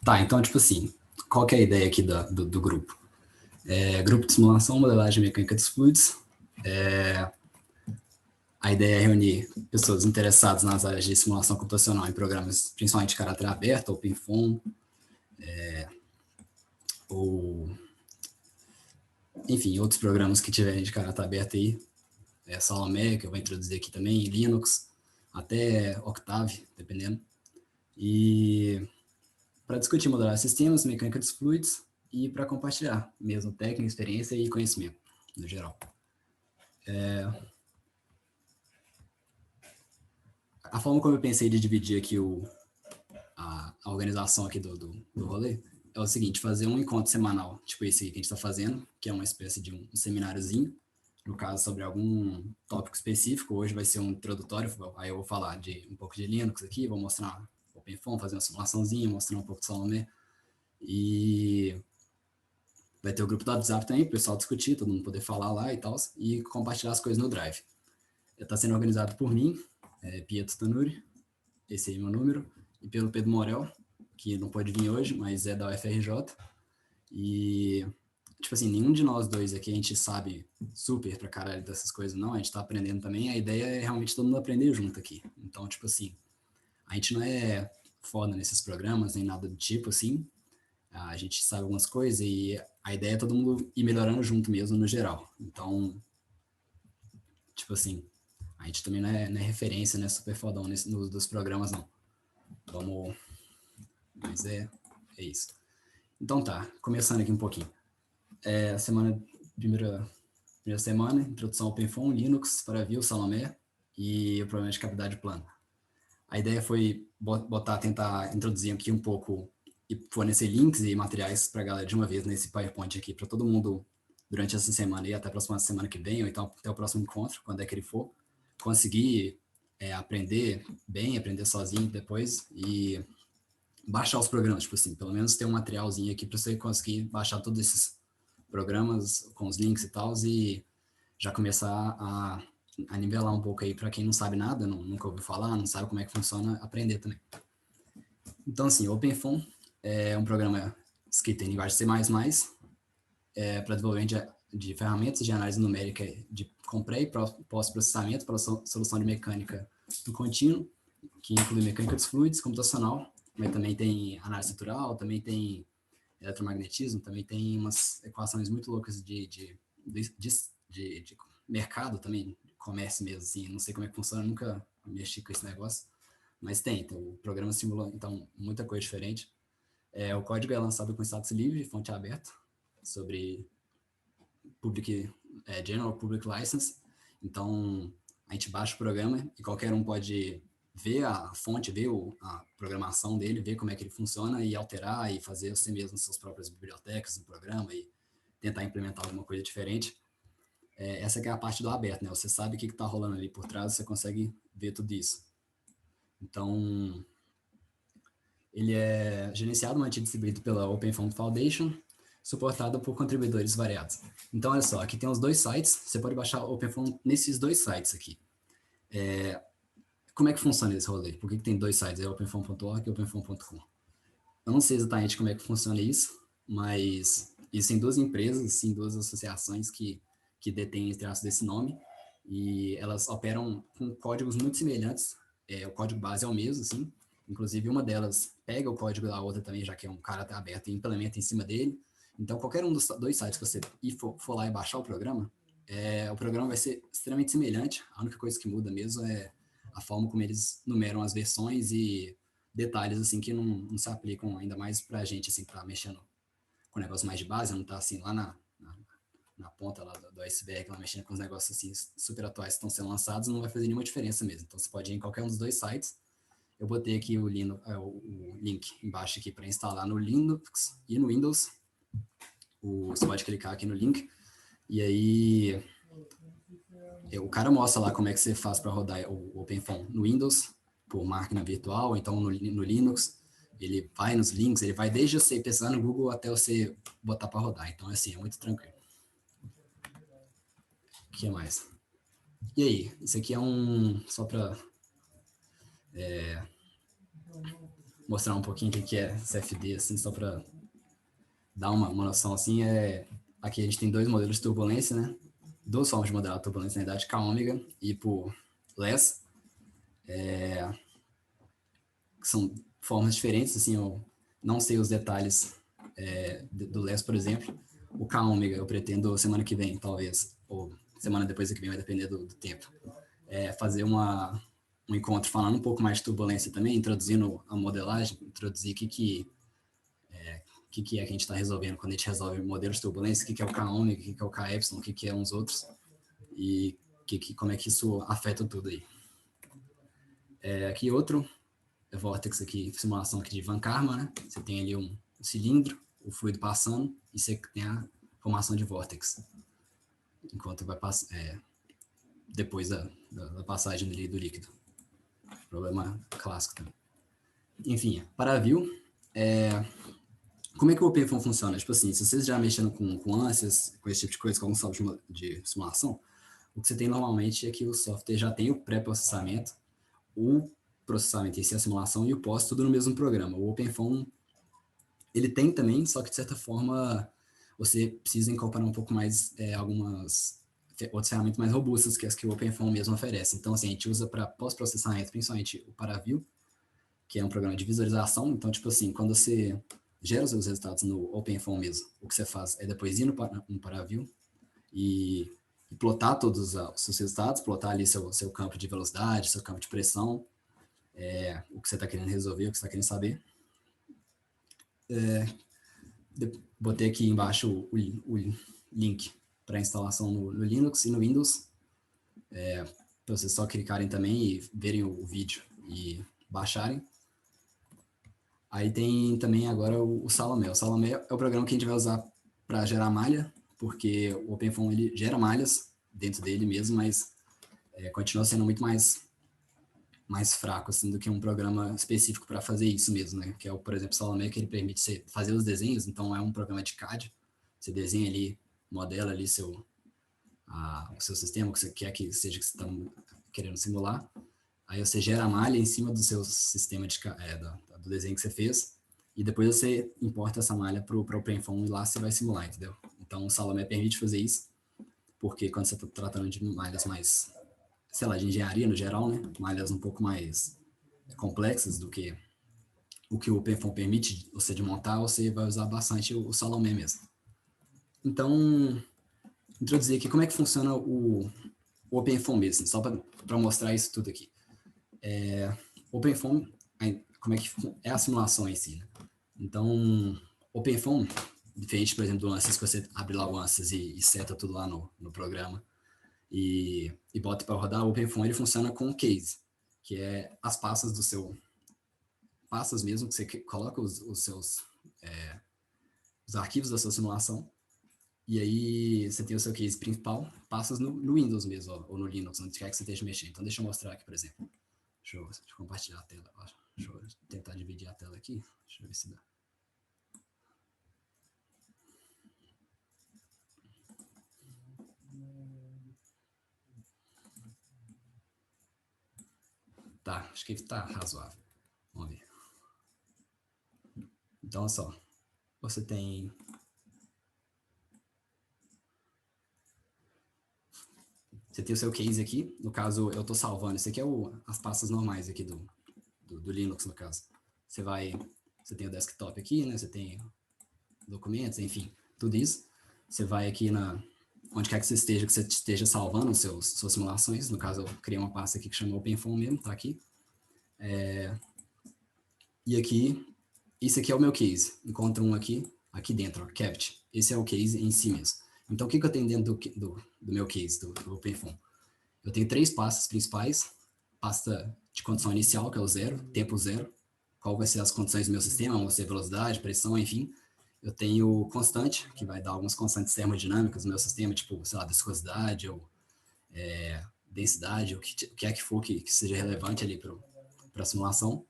Tá, então, tipo assim, qual que é a ideia aqui do grupo? Grupo de simulação, modelagem mecânica dos fluidos. A ideia é reunir pessoas interessadas nas áreas de simulação computacional em programas, principalmente de caráter aberto, OpenFOAM, ou, enfim, outros programas que tiverem de caráter aberto aí, Salomé, que eu vou introduzir aqui também, Linux, até Octave, dependendo. E para discutir modelar sistemas, mecânica dos fluidos e para compartilhar mesmo técnica, experiência e conhecimento, no geral. A forma como eu pensei de dividir aqui a organização aqui do rolê é o seguinte: fazer um encontro semanal, tipo esse aqui que a gente está fazendo, que é uma espécie de um semináriozinho, no caso sobre algum tópico específico. Hoje vai ser um introdutório, aí eu vou falar de um pouco de Linux aqui, vou mostrar OpenFOAM, fazer uma simulaçãozinha, mostrar um pouco de Salomé, e vai ter o grupo do WhatsApp também, para o pessoal discutir, todo mundo poder falar lá e tal, e compartilhar as coisas no Drive. Está sendo organizado por mim, Pietro Tanuri, esse aí é meu número, e pelo Pedro Morel, que não pode vir hoje, mas é da UFRJ. E, tipo assim, nenhum de nós dois aqui a gente sabe super pra caralho dessas coisas, não. A gente tá aprendendo também. A ideia é realmente todo mundo aprender junto aqui. Então, tipo assim, a gente não é foda nesses programas, nem nada do tipo, assim. A gente sabe algumas coisas e a ideia é todo mundo ir melhorando junto mesmo, no geral. Então, tipo assim, a gente também não é referência, né, super fodão dos programas, não. Vamos... Mas é isso. Então tá, começando aqui um pouquinho. Primeira semana, introdução ao OpenFOAM, Linux, Paraview, Salomé e o problema de cavidade plana. A ideia foi tentar introduzir aqui um pouco e fornecer links e materiais para a galera de uma vez nesse PowerPoint aqui, para todo mundo durante essa semana e até a próxima semana que vem, ou então até o próximo encontro, quando é que ele for, conseguir aprender bem, aprender sozinho depois e baixar os programas, tipo assim, pelo menos ter um materialzinho aqui para você conseguir baixar todos esses programas com os links e tal, e já começar a nivelar um pouco aí para quem não sabe nada, nunca ouviu falar, não sabe como é que funciona, aprender também. Então, assim, OpenFOAM é um programa escrito em linguagem C++, para desenvolvimento de ferramentas de análise numérica com pré e pós-processamento para solução de mecânica do contínuo, que inclui mecânica dos fluidos, computacional, mas também tem análise estrutural, também tem eletromagnetismo, também tem umas equações muito loucas de mercado também, de comércio mesmo, assim, não sei como é que funciona, nunca mexi com esse negócio, mas tem, então o programa simula, então, muita coisa diferente. O código é lançado com status livre, fonte aberta, sobre General Public License, então a gente baixa o programa e qualquer um pode ver a fonte, ver a programação dele, ver como é que ele funciona e alterar e fazer você mesmo suas próprias bibliotecas no programa e tentar implementar alguma coisa diferente. Essa que é a parte do aberto, né? Você sabe o que está rolando ali por trás, você consegue ver tudo isso. Então, ele é gerenciado, mantido e distribuído pela OpenFOAM Foundation, suportado por contribuidores variados. Então, olha só, aqui tem os dois sites, você pode baixar o OpenFOAM nesses dois sites aqui. Como é que funciona esse rolê? Por que tem dois sites, openfoam.org e openfoam.com? Eu não sei exatamente como é que funciona isso, mas existem duas empresas, assim, duas associações que detêm traços desse nome, e elas operam com códigos muito semelhantes, o código base é o mesmo, assim, inclusive uma delas pega o código da outra também, já que é um caráter aberto, e implementa em cima dele. Então, qualquer um dos dois sites que você for lá e baixar o programa vai ser extremamente semelhante, a única coisa que muda mesmo é a forma como eles numeram as versões e detalhes assim que não se aplicam ainda mais pra gente, assim, que tá mexendo com negócio mais de base, não tá assim lá na ponta lá do iceberg, lá mexendo com os negócios assim super atuais que estão sendo lançados, não vai fazer nenhuma diferença mesmo. Então você pode ir em qualquer um dos dois sites. Eu botei aqui o link embaixo aqui para instalar no Linux e no Windows. Você pode clicar aqui no link e aí o cara mostra lá como é que você faz para rodar o OpenFOAM no Windows, por máquina virtual, então no Linux, ele vai nos links, ele vai desde você pesquisar no Google até você botar para rodar. Então, assim, é muito tranquilo. O que mais? E aí, isso aqui é só para mostrar um pouquinho o que é CFD, assim, só para dar uma noção, assim, aqui a gente tem dois modelos de turbulência, né? Duas formas de modelar a turbulência, na verdade, K-ômega e por LES, que são formas diferentes, assim, eu não sei os detalhes do LES, por exemplo. O K-ômega eu pretendo semana que vem, talvez, ou semana depois que vem, vai depender do tempo, fazer um encontro falando um pouco mais de turbulência também, introduzindo a modelagem, introduzir o que é que a gente está resolvendo quando a gente resolve modelos de turbulência, o que é o K-ômega, o que é o K-epsilon, o que é uns outros, e como é que isso afeta tudo aí. Aqui outro vórtex aqui, simulação aqui de Van Karman, né? Você tem ali um cilindro, o fluido passando, e você tem a formação de vórtex, enquanto vai passar, depois da passagem do líquido. Problema clássico também. Enfim, para view, como é que o OpenFOAM funciona? Tipo assim, se vocês já mexeram com ANSYS, com esse tipo de coisa, com algum software de simulação, o que você tem normalmente é que o software já tem o pré-processamento, o processamento em si, a simulação e o pós, tudo no mesmo programa. O OpenFOAM, ele tem também, só que de certa forma você precisa incorporar um pouco mais outras ferramentas mais robustas que as que o OpenFOAM mesmo oferece. Então, assim, a gente usa para pós-processamento, principalmente o ParaView, que é um programa de visualização. Então, tipo assim, quando você gera os seus resultados no OpenFOAM mesmo, o que você faz é depois ir no ParaView e plotar todos os seus resultados, plotar ali seu campo de velocidade, seu campo de pressão, o que você está querendo resolver, o que você está querendo saber. Botei aqui embaixo o link para instalação no Linux e no Windows, para vocês só clicarem também e verem o vídeo e baixarem. Aí tem também agora o Salomé. O Salomé é o programa que a gente vai usar para gerar malha, porque o OpenFOAM ele gera malhas dentro dele mesmo, mas continua sendo muito mais fraco assim, do que um programa específico para fazer isso mesmo, né? Que é, por exemplo, o Salomé, que ele permite você fazer os desenhos, então é um programa de CAD, você desenha ali, modela ali o seu sistema, o que você quer que seja que você está querendo simular, aí você gera a malha em cima do seu sistema do desenho que você fez, e depois você importa essa malha para o OpenFOAM e lá você vai simular, entendeu? Então o Salomé permite fazer isso, porque quando você está tratando de malhas mais, sei lá, de engenharia no geral, né? Malhas um pouco mais complexas do que o que o OpenFOAM permite você de montar, você vai usar bastante o Salomé mesmo. Então, introduzir aqui como é que funciona o OpenFOAM mesmo, só para mostrar isso tudo aqui. OpenFOAM, como é que é a simulação em si, né? Então, OpenFOAM, diferente, por exemplo, do ANSYS, que você abre lá o ANSYS e seta tudo lá no programa e bota para rodar, o OpenFOAM ele funciona com o case, que é as pastas do seu pastas mesmo, que você coloca os seus os arquivos da sua simulação, e aí você tem o seu case principal, pastas no Windows mesmo, ou no Linux, onde quer que você esteja mexendo. Então, deixa eu mostrar aqui, por exemplo. Deixa eu compartilhar a tela. Deixa eu tentar dividir a tela aqui. Deixa eu ver se dá. Tá, acho que está razoável. Vamos ver. Então, olha só. Você tem... Você tem o seu case aqui. No caso, eu estou salvando. Isso aqui é as pastas normais aqui do Linux, no caso. Você tem o desktop aqui, né? Você tem documentos, enfim, tudo isso. Você vai aqui onde quer que você esteja salvando suas simulações. No caso, eu criei uma pasta aqui que chama OpenFOAM mesmo, tá aqui. E aqui, esse aqui é o meu case. Encontra um aqui dentro, ó, Cavity. Esse é o case em si mesmo. Então, o que eu tenho dentro do meu case, do OpenFOAM? Eu tenho 3 pastas principais. Pasta de condição inicial, que é o 0, tempo 0. Qual vai ser as condições do meu sistema, vão ser velocidade, pressão, enfim. Eu tenho constante, que vai dar algumas constantes termodinâmicas no meu sistema, tipo, sei lá, viscosidade ou densidade, ou o que é que for que seja relevante ali para a simulação.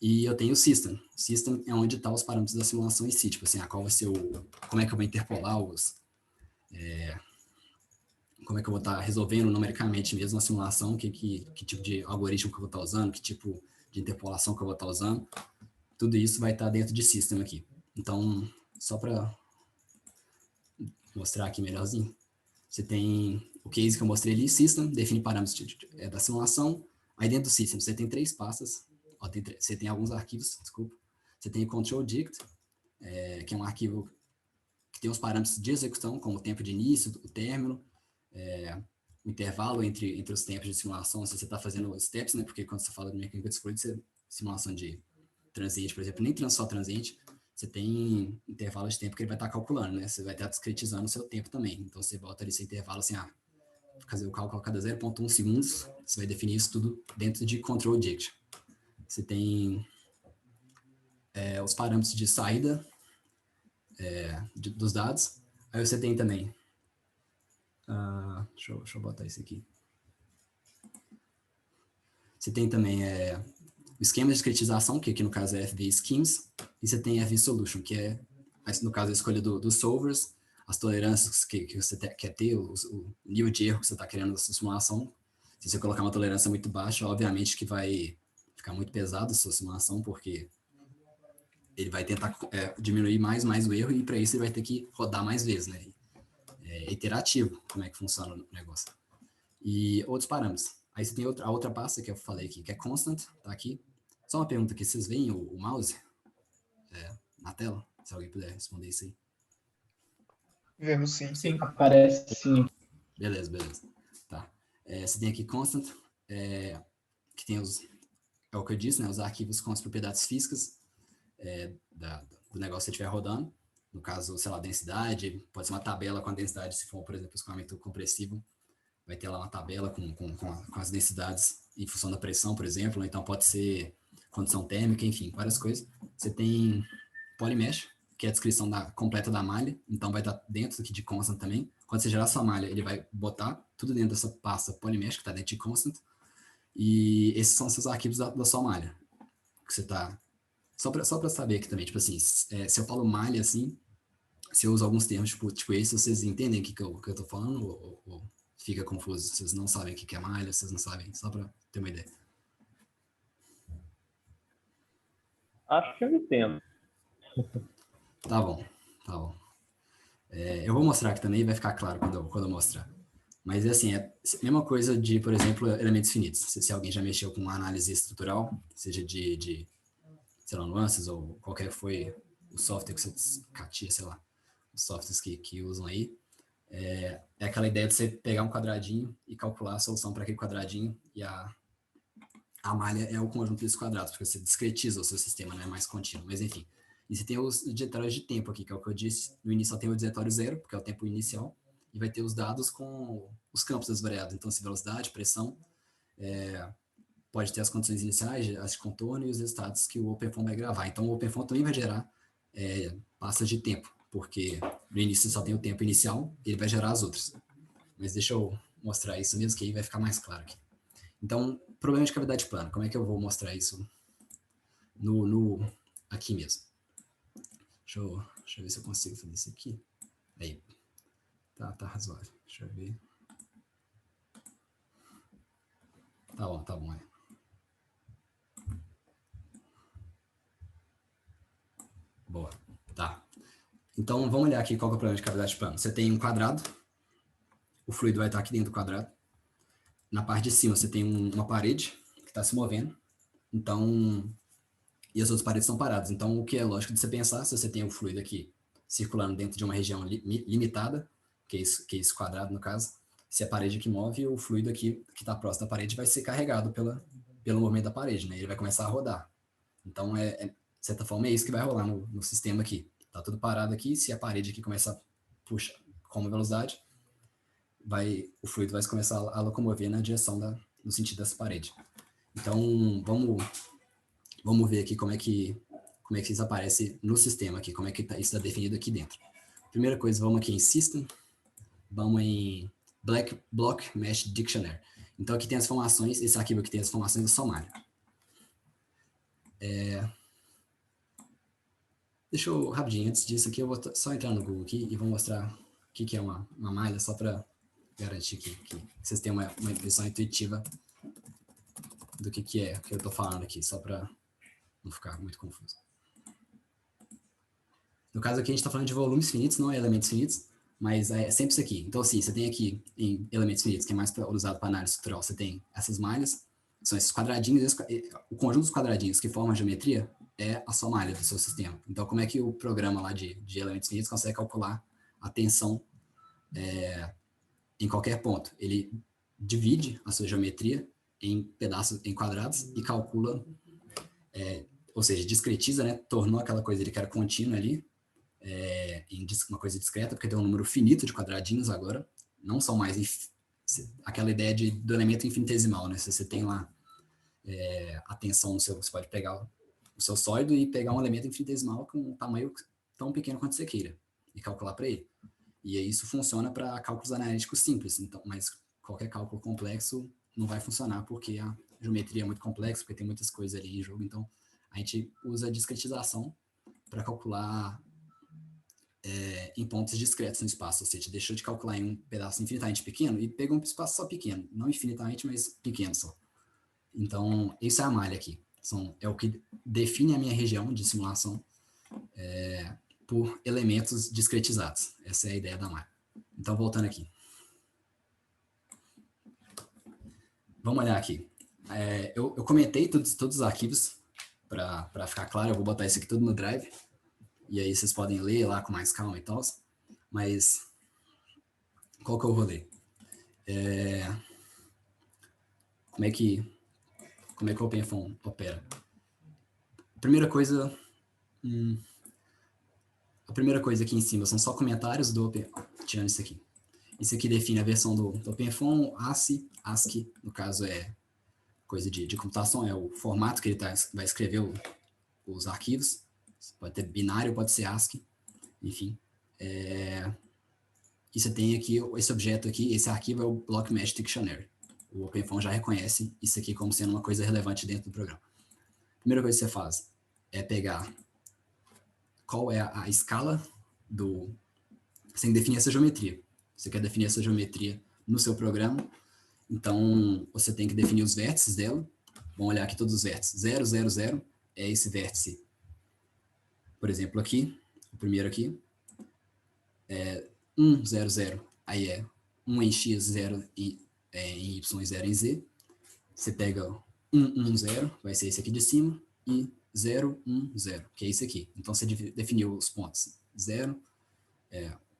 E eu tenho o system. System é onde estão os parâmetros da simulação em si, tipo assim, qual vai ser como é que eu vou interpolar como é que eu vou estar resolvendo numericamente mesmo a simulação, que tipo de algoritmo que eu vou estar usando, que tipo de interpolação que eu vou estar usando. tudo isso vai estar dentro de System aqui. Então, só para mostrar aqui melhorzinho, você tem o case que eu mostrei ali, System, define parâmetros da simulação. Aí dentro do System você tem 3 pastas, ó, você tem alguns arquivos, desculpa. Você tem o Control Dict, que é um arquivo que tem os parâmetros de execução, como o tempo de início, o término, o intervalo entre os tempos de simulação, se você está fazendo steps, né? Porque quando você fala de mecânica de fluido, simulação de transiente, por exemplo, nem só transiente, você tem intervalo de tempo que ele vai estar calculando, né? Você vai estar discretizando o seu tempo também. Então, você bota ali seu intervalo assim, fazer o cálculo a cada 0,1 segundos, você vai definir isso tudo dentro de Control Dict. Você tem os parâmetros de saída dos dados. Aí você tem também, deixa eu botar isso aqui. Você tem também o esquema de discretização, que aqui no caso é FV Schemes, e você tem FV Solution, que é, no caso, a escolha dos solvers, as tolerâncias que você quer ter, o nível de erro que você está querendo na sua simulação. Se você colocar uma tolerância muito baixa, obviamente que vai ficar muito pesado a sua simulação, porque ele vai tentar diminuir mais o erro, e para isso ele vai ter que rodar mais vezes, né? É iterativo como é que funciona o negócio. E outros parâmetros. Aí você tem a outra pasta que eu falei aqui, que é constant, tá aqui. Só uma pergunta aqui, vocês veem o mouse na tela? Se alguém puder responder isso aí. Vemos sim. Sim, aparece sim. Beleza. Tá. Você tem aqui constant, que tem é o que eu disse, né? Os arquivos com as propriedades físicas do negócio que você estiver rodando. No caso, sei lá, densidade, pode ser uma tabela com a densidade, se for, por exemplo, escoamento compressivo, vai ter lá uma tabela com as densidades em função da pressão, por exemplo, ou então pode ser condição térmica, enfim, várias coisas. Você tem Polymesh, que é a descrição completa da malha, então vai estar dentro aqui de constant também. Quando você gerar sua malha, ele vai botar tudo dentro dessa pasta Polymesh, que está dentro de constant, e esses são seus arquivos da sua malha, que você está... Só para saber aqui também, tipo assim, se eu falo malha assim, se eu uso alguns termos tipo esse, vocês entendem o que eu tô falando, ou fica confuso? Vocês não sabem o que é malha, vocês não sabem, só para ter uma ideia. Acho que eu entendo. Tá bom. Eu vou mostrar aqui também e vai ficar claro quando eu mostrar. Mas, assim, é a mesma coisa de, por exemplo, elementos finitos. Se alguém já mexeu com análise estrutural, seja de sei lá, nuances ou qualquer que foi o software que você... Catia, sei lá, os softwares que usam aí, é aquela ideia de você pegar um quadradinho e calcular a solução para aquele quadradinho, e a malha é o conjunto desses quadrados, porque você discretiza o seu sistema, né, mais contínuo, mas enfim. E você tem os diretórios de tempo aqui, que é o que eu disse, no início só tem o diretório 0, porque é o tempo inicial, e vai ter os dados com os campos das variáveis, então, velocidade, pressão, pode ter as condições iniciais, as de contorno e os resultados que o OpenFOAM vai gravar. Então, o OpenFOAM também vai gerar pastas de tempo, porque no início só tem o tempo inicial, e ele vai gerar as outras. Mas deixa eu mostrar isso mesmo, que aí vai ficar mais claro aqui. Então, problema de cavidade plana, como é que eu vou mostrar isso aqui mesmo? Deixa eu ver se eu consigo fazer isso aqui. Aí, tá razoável. Deixa eu ver. Tá bom. Boa, tá. Então, vamos olhar aqui qual que é o problema de cavidade plana. Você tem um quadrado, o fluido vai estar aqui dentro do quadrado. Na parte de cima, você tem uma parede que está se movendo. Então, e as outras paredes estão paradas. Então, o que é lógico de você pensar, se você tem o fluido aqui circulando dentro de uma região limitada, que é esse quadrado, no caso, se a parede aqui move, o fluido aqui, que está próximo da parede, vai ser carregado pelo movimento da parede, né? Ele vai começar a rodar. Então, de certa forma, é isso que vai rolar no sistema aqui. Tá tudo parado aqui, se a parede aqui começar a puxar com uma velocidade, o fluido vai começar a locomover na direção no sentido dessa parede. Então, vamos ver aqui como é que isso aparece no sistema aqui, como é que isso está definido aqui dentro. Primeira coisa, vamos aqui em System, vamos em Block Mesh Dictionary. Então, aqui tem as informações, esse arquivo aqui tem as informações da sua malha. Deixa eu, rapidinho, antes disso aqui, eu vou só entrar no Google aqui e vou mostrar o que é uma malha, só para garantir que vocês tenham uma visão intuitiva do que é o que eu estou falando aqui, só para não ficar muito confuso. No caso aqui, a gente está falando de volumes finitos, não é elementos finitos, mas é sempre isso aqui. Então, assim, você tem aqui em elementos finitos, que é mais usado para análise estrutural, você tem essas malhas, são esses quadradinhos, o conjunto dos quadradinhos que formam a geometria é a sua malha do seu sistema. Então, como é que o programa lá de elementos finitos consegue calcular a tensão em qualquer ponto? Ele divide a sua geometria em pedaços, em quadrados, e calcula, ou seja, discretiza, né? Tornou aquela coisa que era contínua ali, em uma coisa discreta, porque tem um número finito de quadradinhos agora, não são mais aquela ideia do elemento infinitesimal, né? Se você tem lá a tensão no seu, você pode pegar o seu sólido e pegar um elemento infinitesimal com um tamanho tão pequeno quanto você queira e calcular para ele. E aí isso funciona para cálculos analíticos simples, então, mas qualquer cálculo complexo não vai funcionar porque a geometria é muito complexa, porque tem muitas coisas ali em jogo, então a gente usa a discretização para calcular em pontos discretos no espaço, ou seja, deixou de calcular em um pedaço infinitamente pequeno e pegou um espaço só pequeno, não infinitamente, mas pequeno só. Então, isso é a malha aqui. É o que define a minha região de simulação por elementos discretizados. Essa é a ideia da malha. Então, voltando aqui. Vamos olhar aqui. Eu comentei todos os arquivos, para ficar claro, eu vou botar isso aqui tudo no Drive, e aí vocês podem ler lá com mais calma e tal, mas qual que é o rolê? Como é que o OpenFOAM opera? A primeira coisa aqui em cima são só comentários do OpenFOAM, tirando isso aqui. Isso aqui define a versão do OpenFOAM, ASCII, no caso é coisa de computação, é o formato que ele vai escrever os arquivos. Pode ter binário, pode ser ASCII, enfim. E você tem aqui esse objeto aqui, esse arquivo é o Block Mesh Dictionary. O OpenFOAM já reconhece isso aqui como sendo uma coisa relevante dentro do programa. A primeira coisa que você faz é pegar qual é a escala do... Você tem que definir essa geometria. Você quer definir essa geometria no seu programa, então você tem que definir os vértices dela. Vamos olhar aqui todos os vértices. 0, 0, 0 é esse vértice, por exemplo, aqui, o primeiro aqui. 1, 0, 0, aí é 1 em x, 0 em y e 0 em z. Você pega 1, 1, 0, vai ser esse aqui de cima, e 0, 1, 0, que é esse aqui. Então você definiu os pontos 0,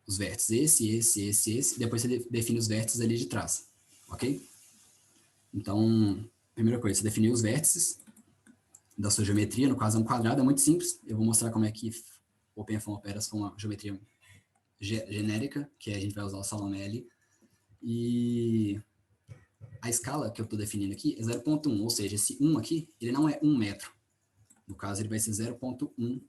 os vértices esse, depois você define os vértices ali de trás, ok? Então, primeira coisa, você definiu os vértices da sua geometria, no caso é um quadrado, é muito simples, eu vou mostrar como é que o OpenFOAM opera com uma geometria genérica, que a gente vai usar o Salomé ali, e a escala que eu estou definindo aqui é 0.1, ou seja, esse 1 aqui, ele não é 1 metro, no caso ele vai ser 0.1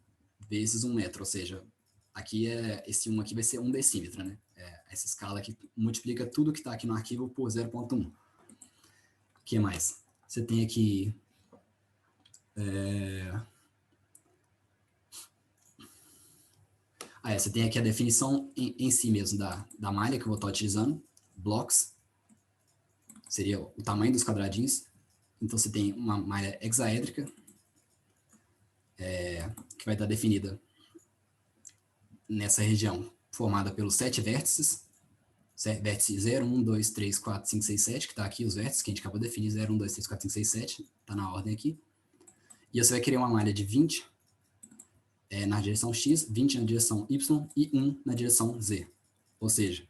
vezes 1 metro, ou seja, aqui esse 1 aqui vai ser 1 decímetro, né? Essa escala aqui multiplica tudo que está aqui no arquivo por 0.1. O que mais? Você tem aqui você tem aqui a definição em si mesmo da malha que eu vou estar utilizando, blocks, seria o tamanho dos quadradinhos. Então você tem uma malha hexaédrica, que vai estar definida nessa região, formada pelos 7 vértices, vértice 0, 1, 2, 3, 4, 5, 6, 7, que está aqui os vértices, que a gente acabou de definir, 0, 1, 2, 3, 4, 5, 6, 7, está na ordem aqui. E você vai querer uma malha de 20 na direção X, 20 na direção Y e 1 na direção Z. Ou seja,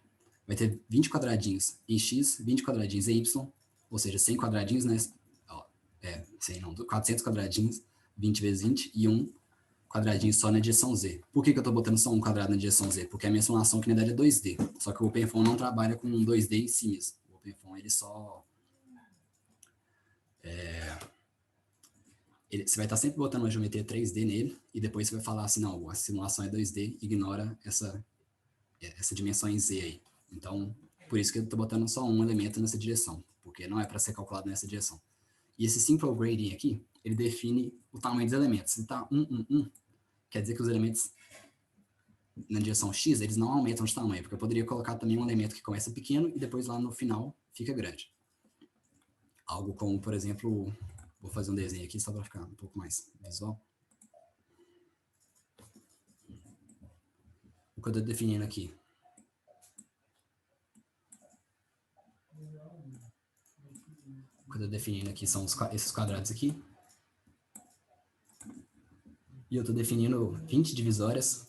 vai ter 20 quadradinhos em X, 20 quadradinhos em Y, ou seja, 100 quadradinhos, né? 100 não, 400 quadradinhos, 20 vezes 20 e 1 quadradinho só na direção Z. Por que eu estou botando só um quadrado na direção Z? Porque a minha simulação que na verdade é 2D, só que o OpenFOAM não trabalha com 2D em si mesmo. O OpenFOAM ele só... você vai estar sempre botando uma geometria 3D nele, e depois você vai falar assim, não, a simulação é 2D, ignora essa dimensão em Z aí. Então, por isso que eu estou botando só um elemento nessa direção, porque não é para ser calculado nessa direção. E esse simple grading aqui, ele define o tamanho dos elementos. Se está 1, quer dizer que os elementos na direção X, eles não aumentam de tamanho, porque eu poderia colocar também um elemento que começa pequeno e depois lá no final fica grande. Algo como, por exemplo, vou fazer um desenho aqui só para ficar um pouco mais visual. que eu estou definindo aqui. O que eu estou definindo aqui são esses quadrados aqui. E eu estou definindo 20 divisórias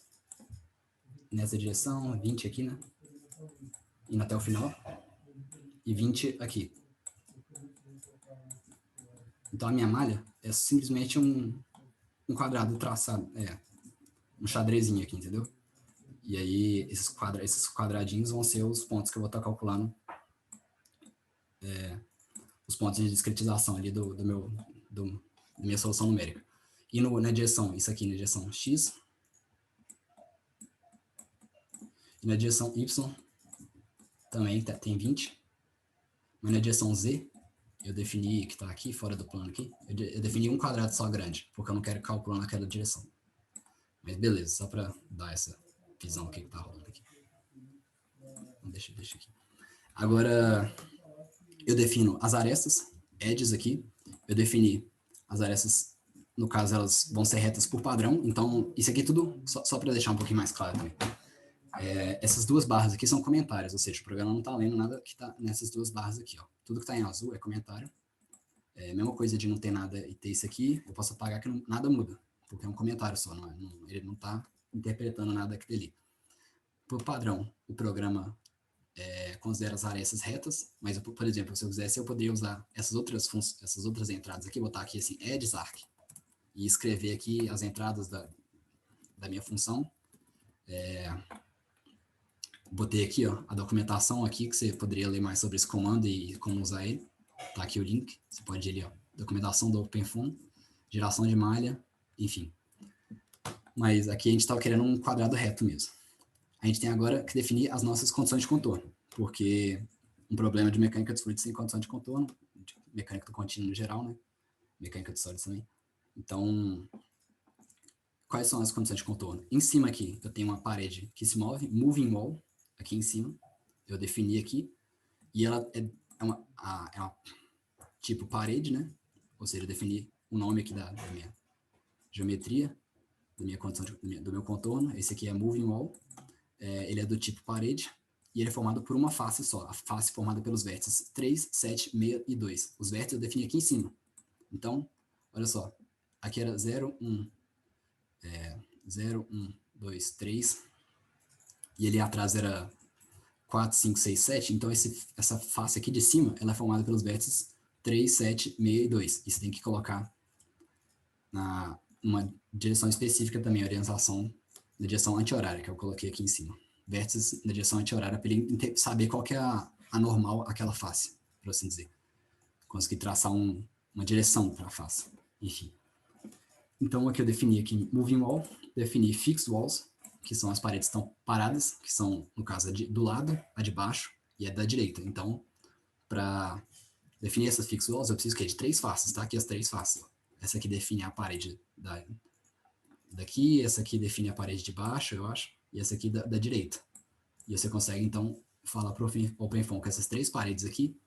nessa direção, 20 aqui, né? Indo até o final. E 20 aqui. Então, a minha malha é simplesmente um quadrado traçado, um xadrezinho aqui, entendeu? E aí, esses quadradinhos vão ser os pontos que eu vou estar calculando, os pontos de discretização ali da minha solução numérica. E na direção, isso aqui na direção x, e na direção y, também tem 20, mas na direção z, eu defini, que está aqui, fora do plano aqui, eu defini um quadrado só grande, porque eu não quero calcular naquela direção. Mas beleza, só para dar essa visão que está rolando aqui. Então, deixa aqui. Agora, eu defino as arestas, edges aqui, eu defini as arestas, no caso, elas vão ser retas por padrão, então, isso aqui tudo, só para deixar um pouquinho mais claro também. Essas duas barras aqui são comentários, ou seja, o programa não está lendo nada que está nessas duas barras aqui, ó. Tudo que está em azul é comentário. Mesma coisa de não ter nada e ter isso aqui, eu posso apagar que nada muda, porque é um comentário só, ele não está interpretando nada aqui dali. Por padrão, o programa considera as arestas retas, mas, por exemplo, se eu quisesse, eu poderia usar essas outras entradas aqui, botar aqui assim, edgeArc, e escrever aqui as entradas da minha função. Botei aqui, ó, a documentação aqui, que você poderia ler mais sobre esse comando e como usar ele. Tá aqui o link, você pode ir ali, ó, documentação do OpenFOAM, geração de malha, enfim. Mas aqui a gente estava querendo um quadrado reto mesmo. A gente tem agora que definir as nossas condições de contorno, porque um problema de mecânica dos fluidos sem condição de contorno, de mecânica do contínuo no geral, né? Mecânica dos sólidos também. Então, quais são as condições de contorno? Em cima aqui, eu tenho uma parede que se move, moving wall, aqui em cima, eu defini aqui, e ela é uma tipo parede, né? Ou seja, eu defini o nome aqui da minha geometria, do meu contorno. Esse aqui é moving wall, ele é do tipo parede, e ele é formado por uma face só, a face formada pelos vértices 3, 7, 6 e 2. Os vértices eu defini aqui em cima. Então, olha só, aqui era 0, 1, 0, 1, 2, 3, e ali atrás era 4, 5, 6, 7, então essa face aqui de cima, ela é formada pelos vértices 3, 7, 6 e 2. E você tem que colocar numa direção específica também, orientação na direção anti-horária, que eu coloquei aqui em cima. Vértices na direção anti-horária, para ele saber qual que é a normal, aquela face, por assim dizer. Conseguir traçar uma direção para a face. Enfim. Então, aqui eu defini aqui moving wall, defini fixed walls, que são as paredes que estão paradas, que são, no caso, do lado, a de baixo e a da direita. Então, para definir essas fixed walls, eu preciso de 3 faces, tá? Aqui as 3 faces. Essa aqui define a parede daqui, essa aqui define a parede de baixo, eu acho, e essa aqui da direita. E você consegue, então, falar para o OpenFOAM que essas 3 paredes aqui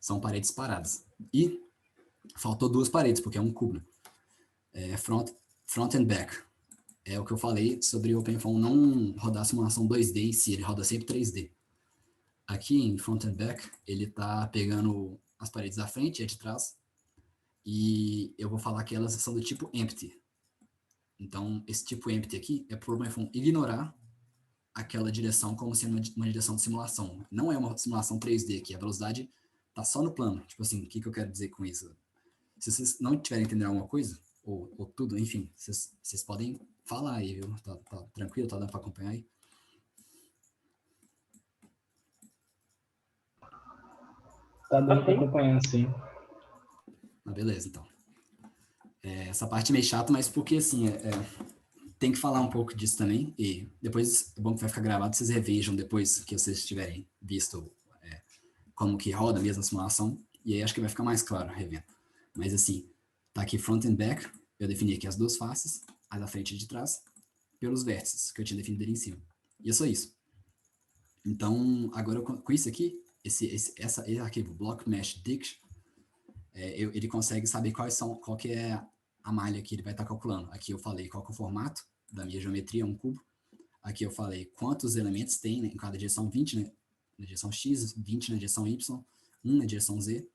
são paredes paradas. E faltou 2 paredes, porque é um cubo. Front and back. É o que eu falei sobre o OpenFOAM não rodar a simulação 2D em si, ele roda sempre 3D. Aqui em front and back, ele está pegando as paredes da frente e a de trás, e eu vou falar que elas são do tipo empty. Então, esse tipo empty aqui é para o OpenFOAM ignorar aquela direção como sendo uma direção de simulação. Não é uma simulação 3D aqui, a velocidade está só no plano. Tipo assim, o que eu quero dizer com isso? Se vocês não tiverem entendendo alguma coisa, ou tudo, enfim, vocês podem falar aí, viu? Tá tranquilo? Tá dando para acompanhar aí? Tá dando para acompanhar, sim. Beleza, então. Essa parte é meio chata, mas porque, assim, tem que falar um pouco disso também, e depois, é bom que vai ficar gravado, vocês revejam depois que vocês tiverem visto como que roda mesmo a simulação, e aí acho que vai ficar mais claro revendo. Mas, assim, tá aqui front and back, eu defini aqui as 2 faces, a da frente e de trás, pelos vértices que eu tinha definido ali em cima. E é só isso. Então, agora com isso aqui, esse arquivo block mesh dict, ele consegue saber qual que é a malha que ele vai estar calculando. Aqui eu falei qual que é o formato da minha geometria, um cubo. Aqui eu falei quantos elementos tem, né, em cada direção, 20, né, na direção X, 20 na direção Y, 1 na direção Z.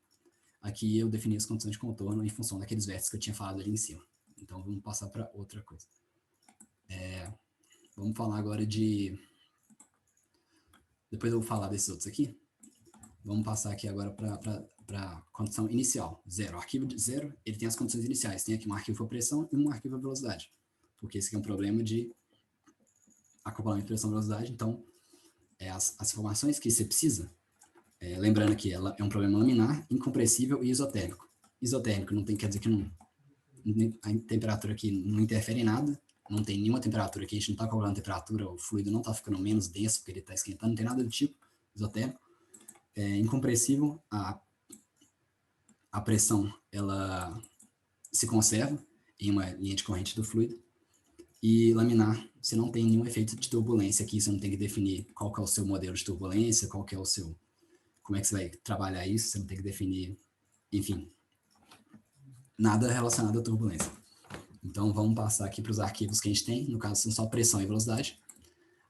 Aqui eu defini as condições de contorno em função daqueles vértices que eu tinha falado ali em cima. Então, vamos passar para outra coisa. Vamos falar agora de... Depois eu vou falar desses outros aqui. Vamos passar aqui agora para a condição inicial, 0. O arquivo de 0, ele tem as condições iniciais. Tem aqui um arquivo para pressão e um arquivo para velocidade. Porque esse aqui é um problema de acoplamento de pressão e velocidade. Então, as informações que você precisa, lembrando que ela é um problema laminar, incompressível e isotérmico. Isotérmico não tem, quer dizer que não, a temperatura aqui não interfere em nada, não tem nenhuma temperatura aqui, a gente não está calculando a temperatura, o fluido não está ficando menos denso porque ele está esquentando, não tem nada do tipo, isotérmico. Incompressível, a pressão ela se conserva em uma linha de corrente do fluido, e laminar, você não tem nenhum efeito de turbulência aqui, você não tem que definir qual que é o seu modelo de turbulência, qual que é o seu, como é que você vai trabalhar isso, você não tem que definir, enfim, nada relacionado à turbulência. Então, vamos passar aqui para os arquivos que a gente tem, no caso, são só pressão e velocidade.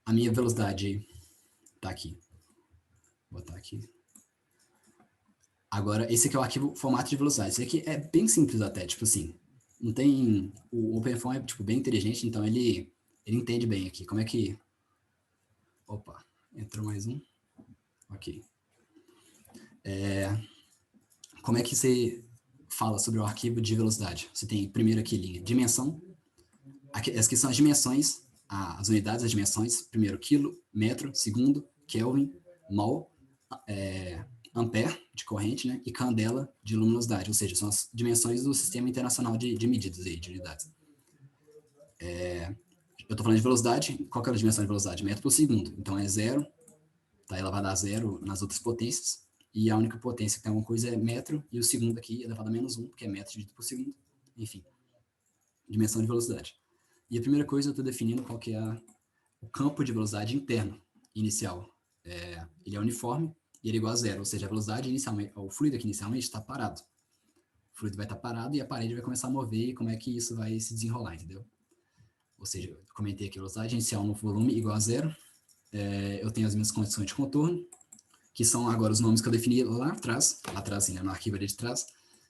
A minha velocidade está aqui. Vou botar aqui. Agora, esse aqui é o arquivo formato de velocidade. Esse aqui é bem simples até, tipo assim, não tem... O OpenFOAM é, tipo, bem inteligente, então ele entende bem aqui. Como é que... Opa, entrou mais um. Ok. Como é que você fala sobre o arquivo de velocidade? Você tem, primeiro aqui, linha, dimensão. Aqui são as dimensões, as unidades, as dimensões. Primeiro, quilo, metro, segundo, Kelvin, mol, ampere de corrente, né, e candela de luminosidade, ou seja, são as dimensões do Sistema Internacional de Medidas aí, de unidades. Eu estou falando de velocidade, qual que é a dimensão de velocidade? Metro por segundo, então é 0, está elevado a 0 nas outras potências, e a única potência que tem alguma coisa é metro, e o segundo aqui é elevado a -1, que é metro dividido por segundo, enfim, dimensão de velocidade. E a primeira coisa eu estou definindo qual que é o campo de velocidade interno, inicial. Ele é uniforme, e ele é igual a 0, ou seja, a velocidade inicialmente, o fluido aqui inicialmente está parado. O fluido vai estar parado e a parede vai começar a mover, e como é que isso vai se desenrolar, entendeu? Ou seja, eu comentei aqui a velocidade inicial no volume igual a 0. Eu tenho as minhas condições de contorno, que são agora os nomes que eu defini lá atrás, assim, né, no arquivo ali de trás.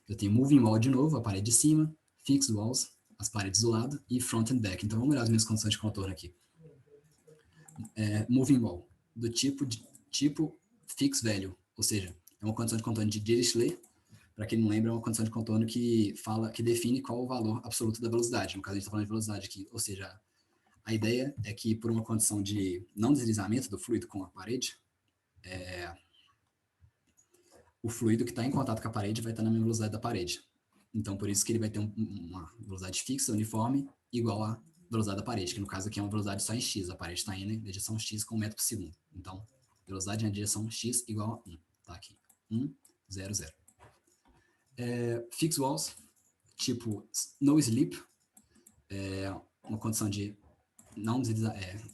Eu tenho moving wall de novo, a parede de cima, fixed walls, as paredes do lado, e front and back. Então, vamos olhar as minhas condições de contorno aqui. Moving wall, do tipo fixed value, ou seja, é uma condição de contorno de Dirichlet. Para quem não lembra, é uma condição de contorno que define qual o valor absoluto da velocidade. No caso, a gente está falando de velocidade aqui, ou seja, a ideia é que por uma condição de não deslizamento do fluido com a parede, o fluido que está em contato com a parede vai estar na mesma velocidade da parede. Então, por isso que ele vai ter uma velocidade fixa, uniforme, igual à velocidade da parede, que no caso aqui é uma velocidade só em x, a parede está indo na direção x com 1 metro por segundo. Então, velocidade na direção x igual a 1. Tá aqui. 1, 0, 0. Fixed walls, tipo no slip, uma condição de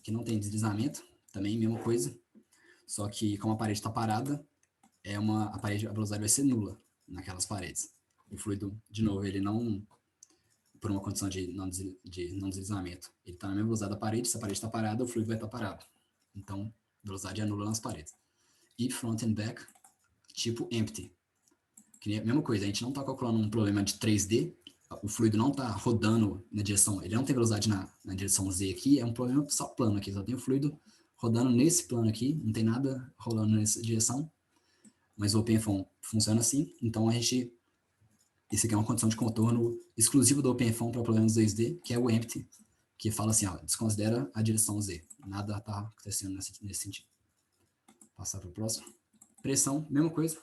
que não tem deslizamento, também mesma coisa, só que como a parede está parada, a velocidade vai ser nula naquelas paredes. O fluido, de novo, ele não, por uma condição de não deslizamento, ele está na mesma velocidade da parede, se a parede está parada, o fluido vai estar parado. Então, velocidade é nula nas paredes. E front and back, tipo empty. Que é a mesma coisa, a gente não está calculando um problema de 3D, o fluido não está rodando na direção, ele não tem velocidade na direção Z aqui, é um problema só plano aqui, só tem o fluido rodando nesse plano aqui, não tem nada rolando nessa direção, mas o OpenFOAM funciona assim, então esse aqui é uma condição de contorno exclusiva do OpenFOAM para problemas 2D, que é o empty, que fala assim, desconsidera a direção Z, nada está acontecendo nesse sentido. Passar para o próximo. Pressão, mesma coisa.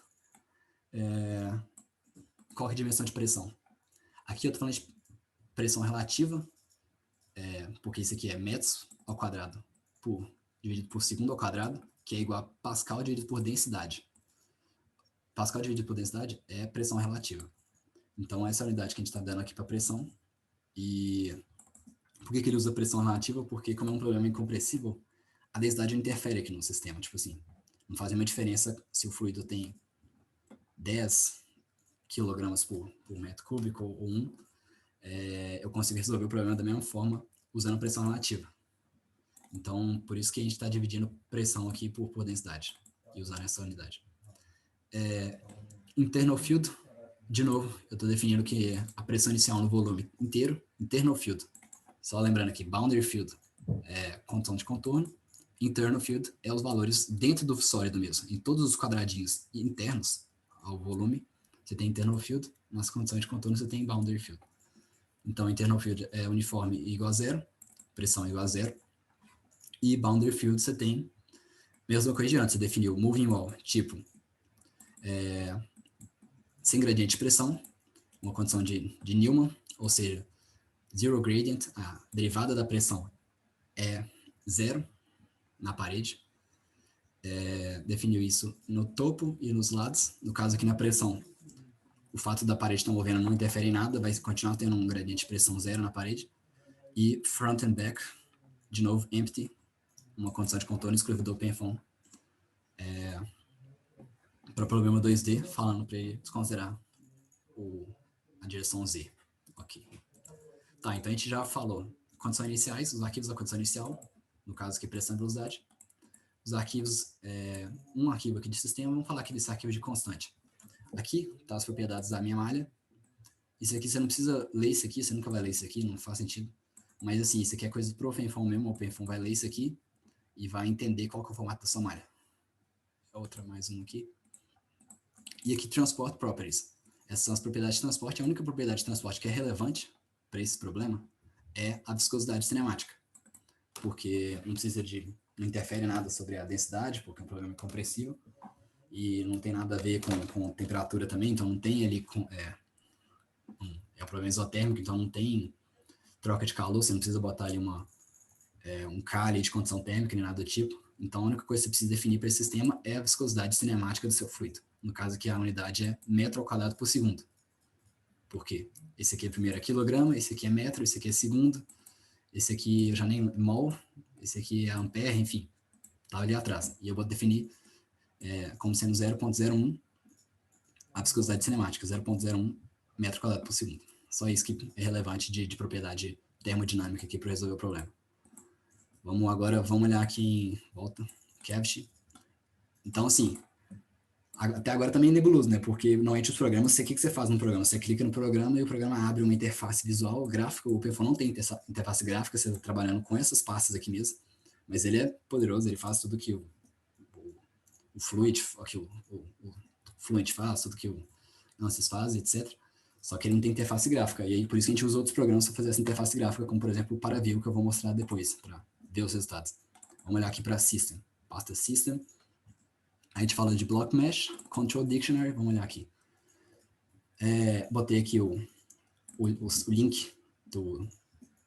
Qual é a dimensão de pressão? Aqui eu estou falando de pressão relativa, porque isso aqui é metros ao quadrado dividido por segundo ao quadrado, que é igual a Pascal dividido por densidade. Pascal dividido por densidade é pressão relativa. Então, essa é a unidade que a gente está dando aqui para pressão. E por que ele usa pressão relativa? Porque, como é um problema incompressível, a densidade não interfere aqui no sistema. Tipo assim, não faz nenhuma diferença se o fluido tem 10 kg por metro cúbico ou 1. Eu consigo resolver o problema da mesma forma usando pressão relativa. Então, por isso que a gente está dividindo pressão aqui por densidade e usando essa unidade. Internal field, de novo, eu estou definindo que a pressão inicial no volume inteiro, internal field. Só lembrando aqui, boundary field é condição de contorno, internal field é os valores dentro do sólido mesmo. Em todos os quadradinhos internos ao volume, você tem internal field, nas condições de contorno você tem boundary field. Então, internal field é uniforme igual a zero, pressão igual a zero, e boundary field você tem mesma coisa de antes, você definiu moving wall, tipo, sem gradiente de pressão, uma condição de Newman, ou seja, zero gradient, a derivada da pressão é zero na parede. Definiu isso no topo e nos lados. No caso aqui na pressão, o fato da parede estar movendo não interfere em nada, vai continuar tendo um gradiente de pressão zero na parede. E front and back, de novo, empty, uma condição de contorno exclusiva do OpenFOAM. Para o problema 2D, falando para ele desconsiderar a direção Z. Ok. Tá, então a gente já falou condições iniciais, os arquivos da condição inicial, no caso aqui pressão e velocidade. Os arquivos, um arquivo aqui de sistema, vamos falar aqui desse arquivo de constante. Aqui tá as propriedades da minha malha. Isso aqui você não precisa ler isso aqui, você nunca vai ler isso aqui, não faz sentido. Mas assim, isso aqui é coisa pro OpenFOAM mesmo, o OpenFOAM vai ler isso aqui e vai entender qual que é o formato da sua malha. Outra, mais um aqui. E aqui, Transport Properties. Essas são as propriedades de transporte. A única propriedade de transporte que é relevante para esse problema é a viscosidade cinemática. Porque não interfere nada sobre a densidade, porque é um problema compressivo. E não tem nada a ver com temperatura também, então não tem ali... É um problema isotérmico, então não tem troca de calor, você não precisa botar ali um K ali de condição térmica, nem nada do tipo. Então a única coisa que você precisa definir para esse sistema é a viscosidade cinemática do seu fluido. No caso aqui a unidade é metro ao quadrado por segundo. Por quê? Esse aqui é primeiro é quilograma, esse aqui é metro, esse aqui é segundo, esse aqui eu já nem mol, esse aqui é ampere, enfim, tá ali atrás. E eu vou definir como sendo 0,01 a viscosidade cinemática, 0,01 metro quadrado por segundo. Só isso que é relevante de propriedade termodinâmica aqui para resolver o problema. Vamos olhar aqui em volta, cavity. Então, assim, até agora também é nebuloso, né? Porque normalmente os programas, o que você faz no programa? Você clica no programa e o programa abre uma interface visual, gráfica. O OpenFOAM não tem interface gráfica, você está trabalhando com essas pastas aqui mesmo. Mas ele é poderoso, ele faz tudo que o Fluid, o Fluent faz, tudo que o Ansys faz, etc. Só que ele não tem interface gráfica. E aí, por isso que a gente usa outros programas para fazer essa interface gráfica, como, por exemplo, o Paraview, que eu vou mostrar depois, para ver os resultados. Vamos olhar aqui para System. Pasta System. A gente fala de Block Mesh, Control Dictionary. Vamos olhar aqui. Botei aqui o link do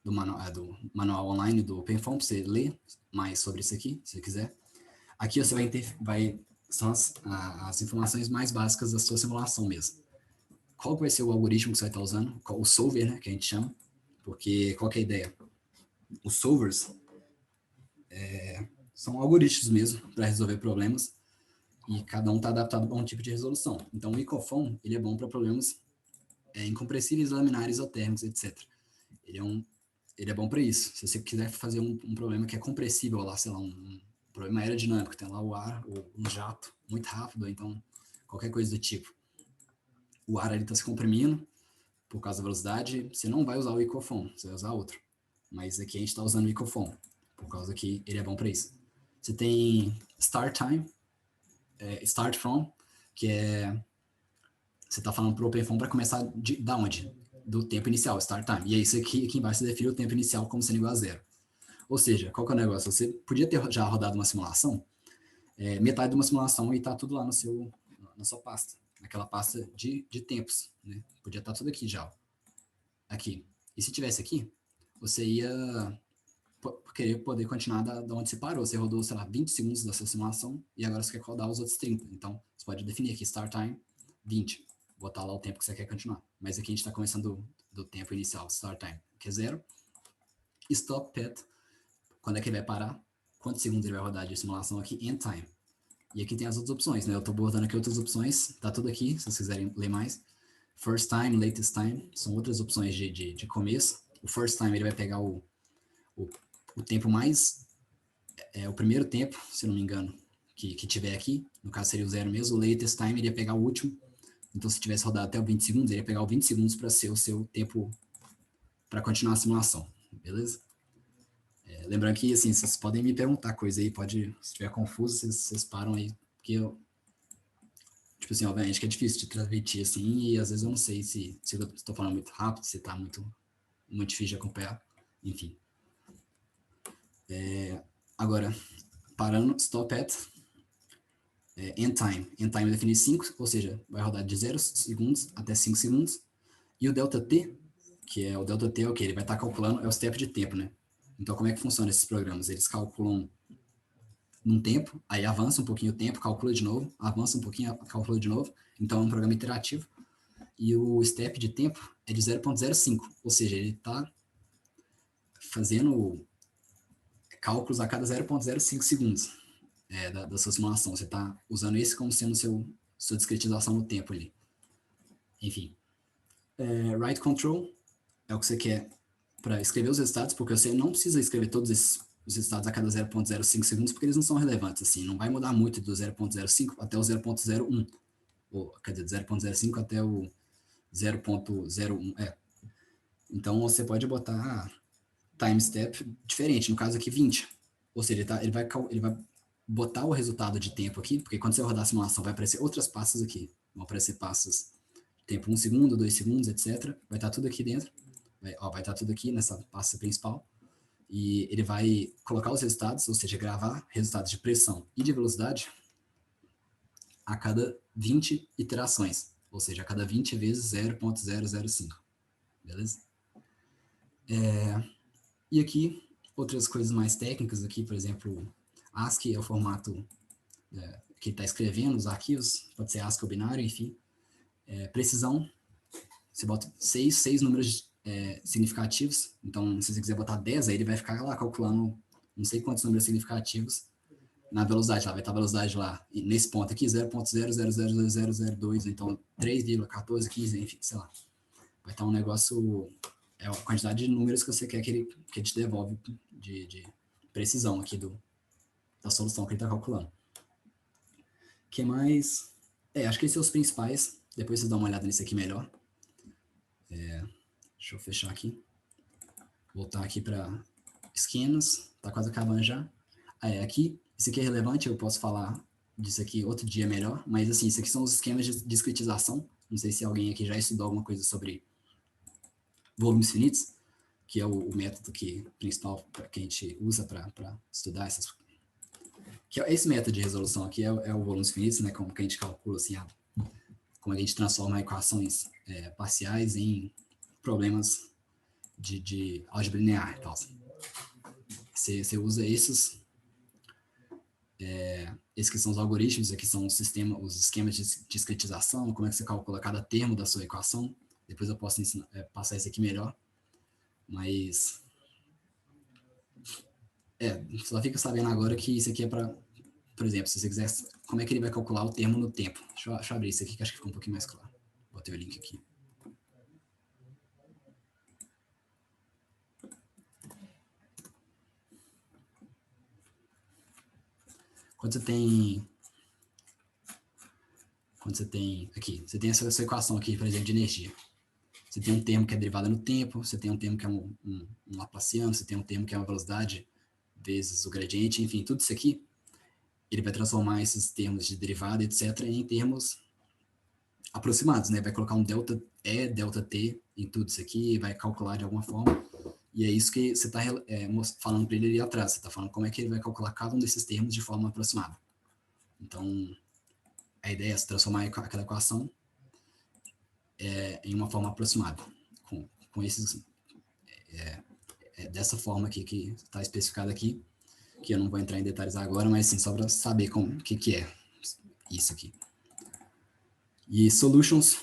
manual online do OpenFOAM para você ler mais sobre isso aqui, se você quiser. Aqui você são as informações mais básicas da sua simulação mesmo. Qual vai ser o algoritmo que você vai estar usando? O solver, né, que a gente chama. Porque qual que é a ideia? Os solvers são algoritmos mesmo para resolver problemas e cada um está adaptado a um tipo de resolução. Então o Ecofoam, ele é bom para problemas incompressíveis, laminares, isotérmicos, etc. Ele é bom para isso. Se você quiser fazer um problema que é compressível, lá, sei lá, um problema aerodinâmico, tem lá o ar, ou um jato muito rápido, então qualquer coisa do tipo. O ar está se comprimindo por causa da velocidade, você não vai usar o Ecofoam, você vai usar outro. Mas aqui a gente está usando o Ecofoam, por causa que ele é bom para isso. Você tem Start Time, Start From, que você está falando para o OpenFOAM para começar da onde? Do tempo inicial, Start Time. E é isso aqui embaixo você define o tempo inicial como sendo igual a zero. Ou seja, qual que é o negócio? Você podia ter já rodado uma simulação, metade de uma simulação e está tudo lá na sua pasta, naquela pasta de tempos, né? Podia estar tudo aqui já. Aqui. E se tivesse aqui, você ia querer poder continuar da onde você parou. Você rodou, sei lá, 20 segundos da sua simulação e agora você quer rodar os outros 30. Então, você pode definir aqui, Start Time 20. Botar lá o tempo que você quer continuar. Mas aqui a gente está começando do tempo inicial, Start Time, que é 0. Stop Path, quando é que ele vai parar, quantos segundos ele vai rodar de simulação aqui, End Time. E aqui tem as outras opções, né? Eu estou botando aqui outras opções, tá tudo aqui, se vocês quiserem ler mais. First Time, Latest Time, são outras opções de começo. O First Time, ele vai pegar o tempo mais o primeiro tempo, se não me engano, que tiver aqui, no caso seria o 0 mesmo, o latest time iria pegar o último, então se tivesse rodado até o 20 segundos, ele ia pegar o 20 segundos para ser o seu tempo para continuar a simulação, beleza? Lembrando que, assim, vocês podem me perguntar coisa aí, se estiver confuso, vocês param aí, porque eu, tipo assim, obviamente que é difícil de transmitir, assim, e às vezes eu não sei se eu estou falando muito rápido, se está muito difícil de acompanhar, enfim. Agora, parando, stop at end time. End time define 5, ou seja, vai rodar de 0 segundos até 5 segundos. E o delta t, que é o delta t, ok, ele vai estar calculando, é o step de tempo, né? Então, como é que funciona esses programas? Eles calculam num tempo, aí avança um pouquinho o tempo, calcula de novo, avança um pouquinho, calcula de novo. Então, é um programa iterativo. E o step de tempo é de 0,05, ou seja, ele está fazendo cálculos a cada 0,05 segundos da sua simulação. Você está usando esse como sendo sua discretização no tempo ali. Enfim. Write control é o que você quer para escrever os resultados, porque você não precisa escrever todos os resultados a cada 0,05 segundos, porque eles não são relevantes, assim, não vai mudar muito do 0,05 até o 0,01, ou, quer dizer, do 0,05 até o 0,01, Então, você pode botar time step diferente, no caso aqui 20, ou seja, ele vai botar o resultado de tempo aqui, porque quando você rodar a simulação vai aparecer outras pastas aqui, vão aparecer pastas tempo 1 segundo, 2 segundos, etc. Vai estar tudo aqui dentro, vai estar tudo aqui nessa pasta principal, e ele vai colocar os resultados, ou seja, gravar resultados de pressão e de velocidade a cada 20 iterações, ou seja, a cada 20 vezes 0,005, beleza? E aqui, outras coisas mais técnicas aqui, por exemplo, ASCII é o formato que está escrevendo os arquivos, pode ser ASCII ou binário, enfim. Precisão, você bota 6 números significativos, então se você quiser botar 10, aí ele vai ficar lá calculando não sei quantos números significativos na velocidade, lá vai estar a velocidade lá, e nesse ponto aqui, 0,0000002, então 3,1415, enfim, sei lá. Vai estar um negócio, a quantidade de números que você quer que ele te devolve de precisão aqui da solução que ele está calculando. O que mais? Acho que esses são os principais. Depois vocês dão uma olhada nisso aqui melhor. Deixa eu fechar aqui. Voltar aqui para esquemas. Tá quase acabando já. Aqui, isso aqui é relevante, eu posso falar disso aqui outro dia melhor, mas assim, isso aqui são os esquemas de discretização. Não sei se alguém aqui já estudou alguma coisa sobre volumes finitos, que é o método principal que a gente usa para estudar essas coisas. Que é esse método de resolução aqui é o volumes finitos, né, como que a gente calcula assim, como a gente transforma equações parciais em problemas de álgebra linear e tal. Você usa esses que são os algoritmos, aqui são os esquemas de discretização, como é que você calcula cada termo da sua equação. Depois eu posso passar isso aqui melhor. Mas só fica sabendo agora que isso aqui é para, por exemplo, se você quiser, como é que ele vai calcular o termo no tempo. Deixa eu abrir isso aqui que acho que ficou um pouquinho mais claro. Botei o link aqui. Quando você tem aqui, você tem essa equação aqui, por exemplo, de energia. Você tem um termo que é derivada no tempo, você tem um termo que é um laplaciano, você tem um termo que é uma velocidade vezes o gradiente, enfim, tudo isso aqui, ele vai transformar esses termos de derivada, etc., em termos aproximados, né? Vai colocar um delta E, delta T em tudo isso aqui, vai calcular de alguma forma, e é isso que você está falando para ele ali atrás, você está falando como é que ele vai calcular cada um desses termos de forma aproximada. Então, a ideia é transformar aquela equação em uma forma aproximada, com esses, dessa forma aqui que está especificado aqui, que eu não vou entrar em detalhes agora, mas sim, só para saber o que é isso aqui. E solutions,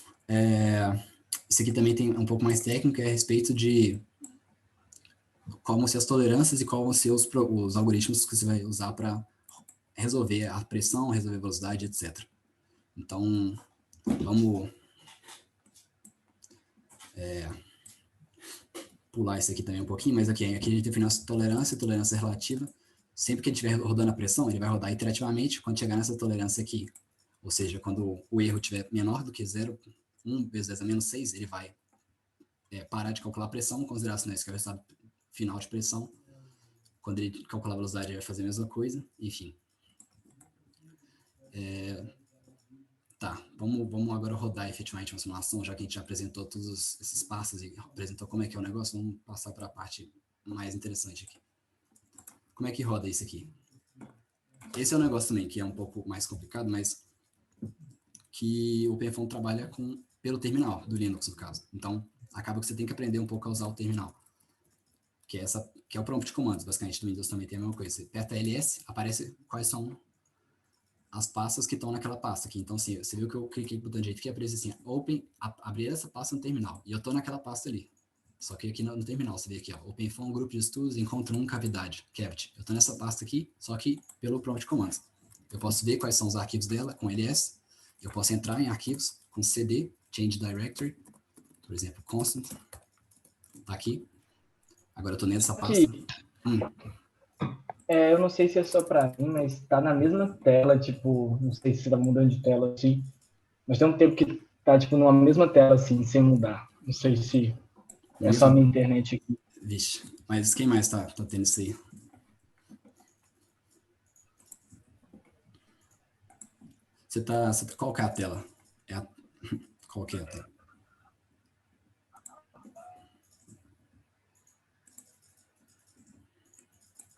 isso aqui também tem um pouco mais técnico, é a respeito de qual vão ser as tolerâncias e qual vão ser os algoritmos que você vai usar para resolver a pressão, resolver a velocidade, etc. Então, vamos pular isso aqui também um pouquinho, mas aqui a gente define a tolerância relativa. sempre que ele estiver rodando a pressão, ele vai rodar iterativamente quando chegar nessa tolerância aqui. Ou seja, quando o erro estiver menor do que 1 vezes 10 a menos 6, ele vai parar de calcular a pressão, considerar que é o resultado final de pressão. Quando ele calcular a velocidade, ele vai fazer a mesma coisa, enfim. Tá, vamos agora rodar efetivamente uma simulação, já que a gente já apresentou todos esses passos e apresentou como é que é o negócio, vamos passar para a parte mais interessante aqui. Como é que roda isso aqui? Esse é um negócio também que é um pouco mais complicado, mas que o OpenFOAM trabalha pelo terminal do Linux, no caso. Então, acaba que você tem que aprender um pouco a usar o terminal, que é o prompt de comandos, basicamente. No Windows também tem a mesma coisa. Você aperta ls, aparece quais são as pastas que estão naquela pasta aqui. Então, assim, você viu que eu cliquei no botão direito aqui, aparece assim, abrir essa pasta no terminal. E eu estou naquela pasta ali. Só que aqui no terminal, você vê aqui, ó, OpenFOAM, grupo de estudos, encontro 1, cavidade, cavity. Eu estou nessa pasta aqui, só que pelo prompt de comandos. Eu posso ver quais são os arquivos dela com ls. Eu posso entrar em arquivos com cd, change directory, por exemplo, constant. Tá aqui. Agora eu estou nessa pasta. Eu não sei se é só para mim, mas tá na mesma tela, tipo, não sei se tá mudando de tela assim, mas tem um tempo que tá, tipo, numa mesma tela, assim, sem mudar. Não sei se é só a minha internet aqui. Vixe, mas quem mais tá tendo isso aí? Qual que é a tela? Qual que é a tela?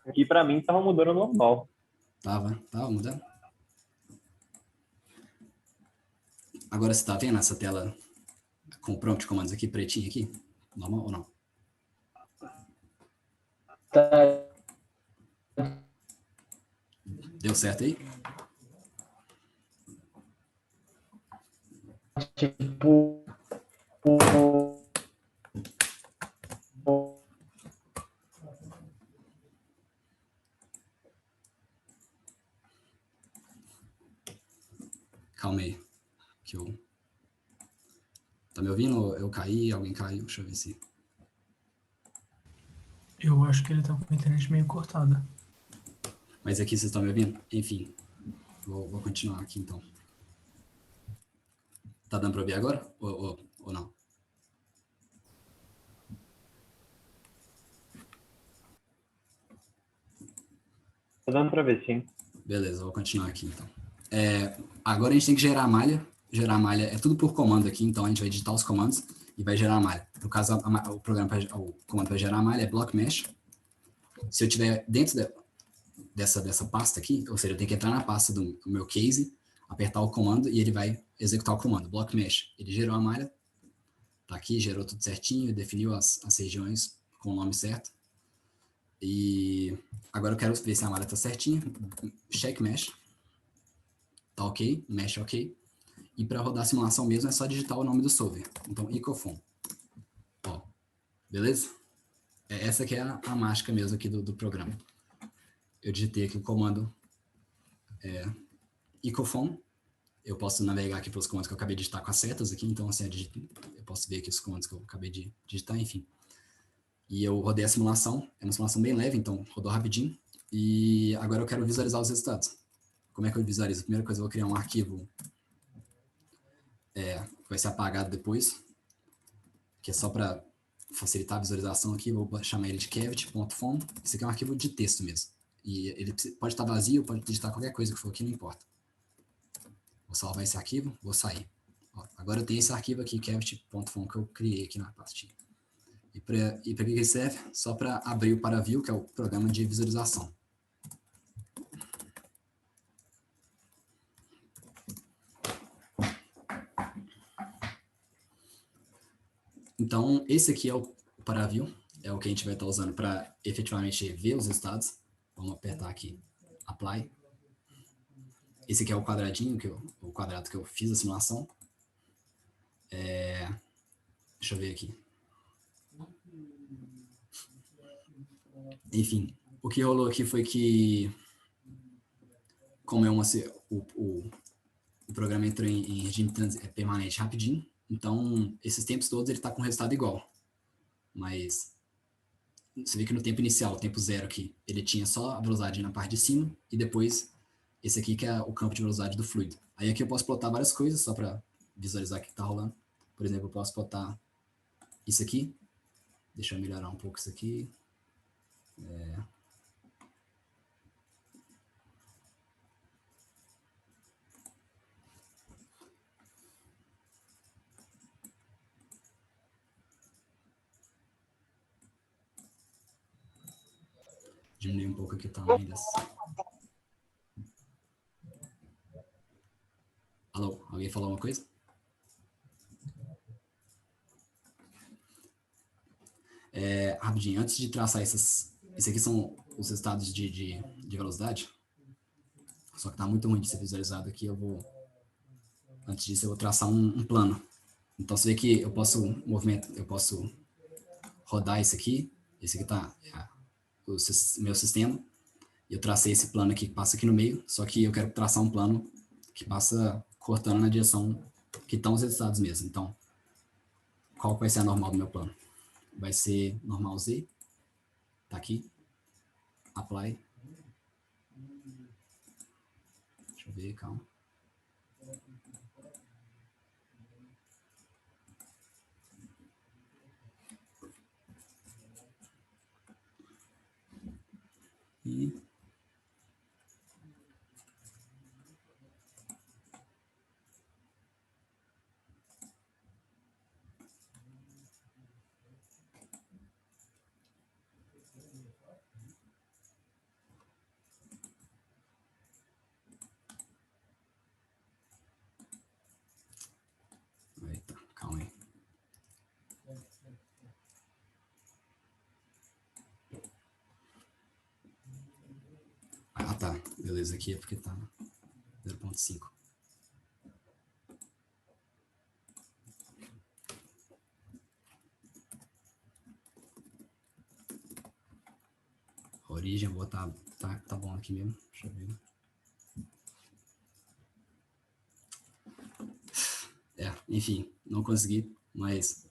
Aqui para mim tava mudando normal. Tava mudando? Agora você tá vendo essa tela com o prompt de comandos aqui, pretinho aqui? Normal ou não? Tá, Deu certo aí? tipo, Calma aí. Tá me ouvindo? Eu caí? Alguém caiu? Deixa eu ver se... Eu acho que ele tá com a internet meio cortada. Mas aqui vocês estão me ouvindo? Enfim, vou continuar aqui então. Tá dando pra ouvir agora? Ou não? Tá dando para ver, sim. Beleza, vou continuar aqui então. Agora a gente tem que gerar a malha. Gerar a malha é tudo por comando aqui, então a gente vai digitar os comandos e vai gerar a malha. No caso, o comando para gerar a malha é block mesh. Se eu tiver dentro dessa pasta aqui, ou seja, eu tenho que entrar na pasta do meu case, apertar o comando e ele vai executar o comando, block mesh. Ele gerou a malha, tá aqui, gerou tudo certinho, definiu as regiões com o nome certo. E agora eu quero ver se a malha tá certinha. Check mesh. Tá ok, mesh ok. E para rodar a simulação mesmo é só digitar o nome do solver. Então, Ecophone. Ó, beleza? Essa aqui é a mágica mesmo aqui do programa. Eu digitei aqui o comando Ecophone. Eu posso navegar aqui pelos comandos que eu acabei de digitar com as setas aqui. Então, assim, eu posso ver aqui os comandos que eu acabei de digitar, enfim. E eu rodei a simulação. É uma simulação bem leve, então rodou rapidinho. E agora eu quero visualizar os resultados. Como é que eu visualizo? A primeira coisa, eu vou criar um arquivo vai ser apagado depois, que é só para facilitar a visualização aqui, vou chamar ele de cavity.font. Esse aqui é um arquivo de texto mesmo. E ele pode estar vazio, pode digitar qualquer coisa que for aqui, não importa. Vou salvar esse arquivo, vou sair. Ó, agora eu tenho esse arquivo aqui, cavity.font, que eu criei aqui na pastinha. E para que ele serve? Só para abrir o ParaView, que é o programa de visualização. Então, esse aqui é o ParaView, é o que a gente vai estar usando para efetivamente ver os estados. Vamos apertar aqui, Apply. Esse aqui é o quadradinho, o quadrado que eu fiz a simulação. Deixa eu ver aqui. Enfim, o que rolou aqui foi que, como o programa entrou em regime permanente rapidinho, então esses tempos todos ele está com resultado igual. Mas você vê que no tempo inicial, o tempo zero aqui, ele tinha só a velocidade na parte de cima e depois esse aqui que é o campo de velocidade do fluido. Aí aqui eu posso plotar várias coisas só para visualizar o que está rolando. Por exemplo, eu posso plotar isso aqui. Deixa eu melhorar um pouco isso aqui. Diminuir um pouco aqui o tamanho dessa. Alô, alguém falou alguma coisa? Rapidinho, antes de traçar esses aqui são os estados de velocidade, só que tá muito ruim de ser visualizado aqui, antes disso eu vou traçar um plano. Então você vê que eu posso rodar esse aqui tá o meu sistema, e eu tracei esse plano aqui que passa aqui no meio, só que eu quero traçar um plano que passa cortando na direção que estão os estados mesmo. Então, qual vai ser a normal do meu plano? Vai ser normal Z, tá aqui, apply, deixa eu ver, calma. E eita, calma aí. Ah, tá. Beleza, aqui é porque tá 0.5. A origem, eu vou botar... Tá bom aqui mesmo. Deixa eu ver. Enfim, não consegui, mas...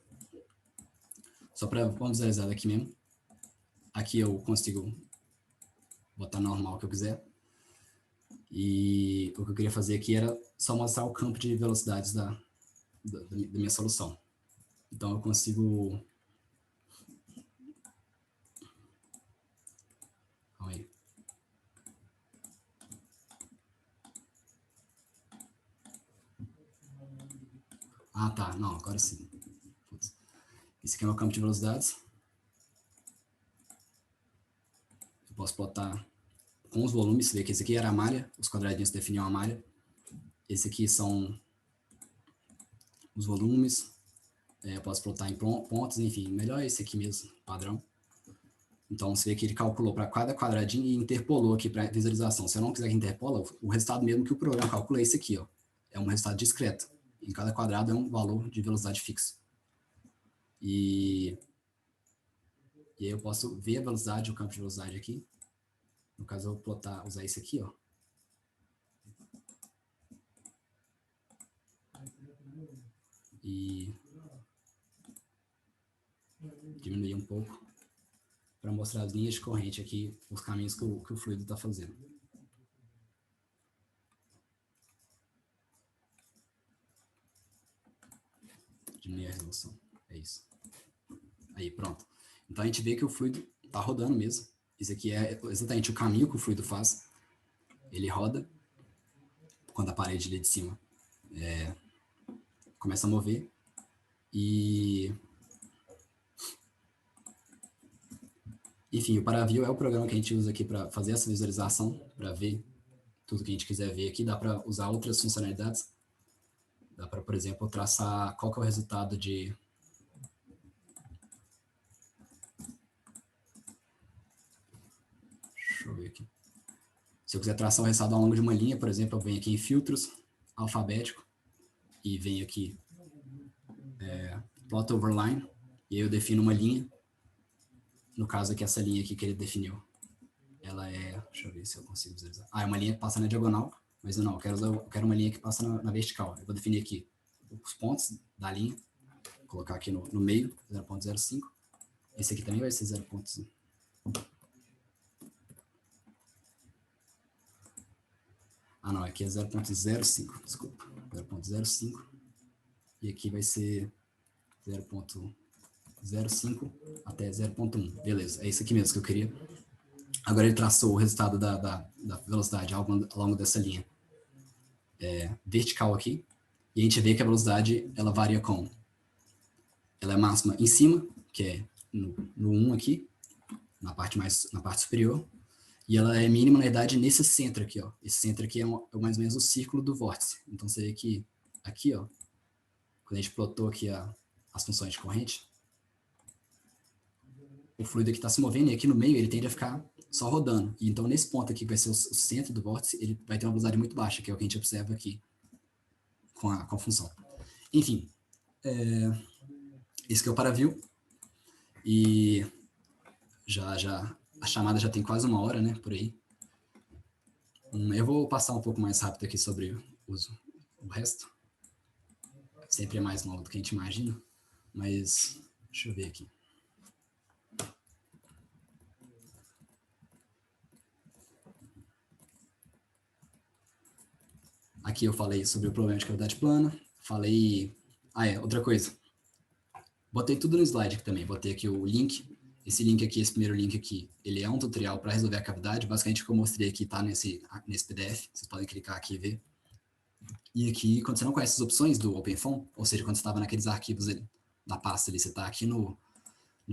Só para visualizar aqui mesmo. Aqui eu consigo botar normal que eu quiser. E o que eu queria fazer aqui era só mostrar o campo de velocidades da minha solução. Então eu consigo... Calma aí. Ah, tá. Não, agora sim. Putz. Esse aqui é o meu campo de velocidades. Eu posso botar com os volumes. Você vê que esse aqui era a malha. Os quadradinhos definiam a malha. Esse aqui são os volumes. Eu posso plotar em pontos, enfim. Melhor esse aqui mesmo, padrão. Então, você vê que ele calculou para cada quadradinho e interpolou aqui para visualização. Se eu não quiser que interpola, o resultado mesmo que o programa calcula é esse aqui, ó. É um resultado discreto. Em cada quadrado é um valor de velocidade fixa. E aí eu posso ver a velocidade, o campo de velocidade aqui. No caso, eu vou usar esse aqui, ó. E diminuir um pouco para mostrar as linhas de corrente aqui, os caminhos que o fluido está fazendo. Diminuir a resolução. É isso. Aí, pronto. Então a gente vê que o fluido está rodando mesmo. Isso aqui é exatamente o caminho que o fluido faz. Ele roda quando a parede ali de cima começa a mover. E... Enfim, o Paraview é o programa que a gente usa aqui para fazer essa visualização, para ver tudo que a gente quiser ver aqui. Dá para usar outras funcionalidades. Dá para, por exemplo, traçar qual que é o resultado de... Deixa eu ver aqui. Se eu quiser traçar o resultado ao longo de uma linha, por exemplo, eu venho aqui em filtros, alfabético, e venho aqui plot over line, e aí eu defino uma linha. No caso aqui, essa linha aqui que ele definiu, ela é... Deixa eu ver se eu consigo visualizar. É uma linha que passa na diagonal, mas eu quero uma linha que passa na vertical. Eu vou definir aqui os pontos da linha, vou colocar aqui no meio, 0.05, Esse aqui também vai ser 0.5. Ah, não, aqui é 0.05, desculpa. 0.05. E aqui vai ser 0.05 até 0.1. Beleza, é isso aqui mesmo que eu queria. Agora ele traçou o resultado da velocidade ao longo dessa linha vertical aqui. E a gente vê que a velocidade, ela varia com... Ela é máxima em cima, que é no 1 aqui, na parte superior. E ela é mínima, na verdade, nesse centro aqui, ó. Esse centro aqui é mais ou menos o círculo do vórtice. Então, você vê que aqui, ó, quando a gente plotou aqui as funções de corrente, o fluido aqui está se movendo e aqui no meio ele tende a ficar só rodando. E então, nesse ponto aqui, que vai ser o centro do vórtice, ele vai ter uma velocidade muito baixa, que é o que a gente observa aqui com a função. Enfim, esse aqui é o paraview. E a chamada já tem quase 1 hora, né, por aí. Eu vou passar um pouco mais rápido aqui sobre o resto. Sempre é mais longo do que a gente imagina, mas deixa eu ver aqui. Aqui eu falei sobre o problema de cavidade plana, falei... outra coisa. Botei tudo no slide aqui também, botei aqui o link. Esse link aqui, esse primeiro link aqui, ele é um tutorial para resolver a cavidade. Basicamente, o que eu mostrei aqui está nesse PDF. Vocês podem clicar aqui e ver. E aqui, quando você não conhece as opções do OpenFOAM, ou seja, quando você estava naqueles arquivos da pasta ali, você está aqui no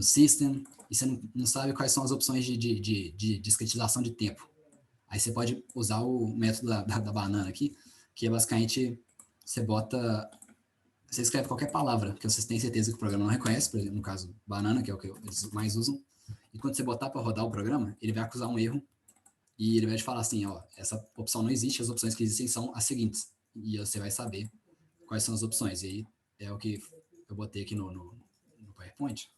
System, e você não sabe quais são as opções de discretização de tempo. Aí você pode usar o método da banana aqui, que é basicamente, você escreve qualquer palavra, que vocês têm certeza que o programa não reconhece, por exemplo, no caso, banana, que é o que eles mais usam, e quando você botar para rodar o programa, ele vai acusar um erro, e ele vai te falar assim, ó, essa opção não existe, as opções que existem são as seguintes, e você vai saber quais são as opções, e aí é o que eu botei aqui no PowerPoint.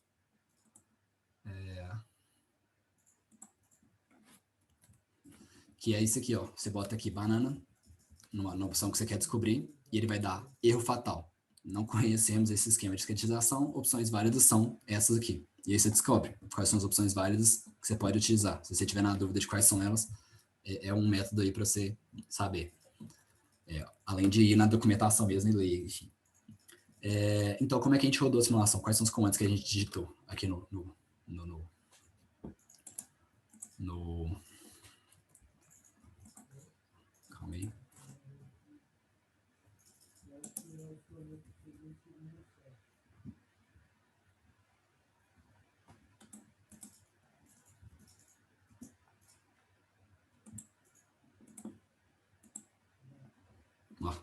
Que é isso aqui, ó, você bota aqui banana, na opção que você quer descobrir, e ele vai dar erro fatal. Não conhecemos esse esquema de discretização, opções válidas são essas aqui. E aí você descobre quais são as opções válidas que você pode utilizar. Se você tiver na dúvida de quais são elas, é um método aí para você saber. Além de ir na documentação mesmo e ler, enfim. Então, como é que a gente rodou a simulação? Quais são os comandos que a gente digitou aqui no calma aí. Ó,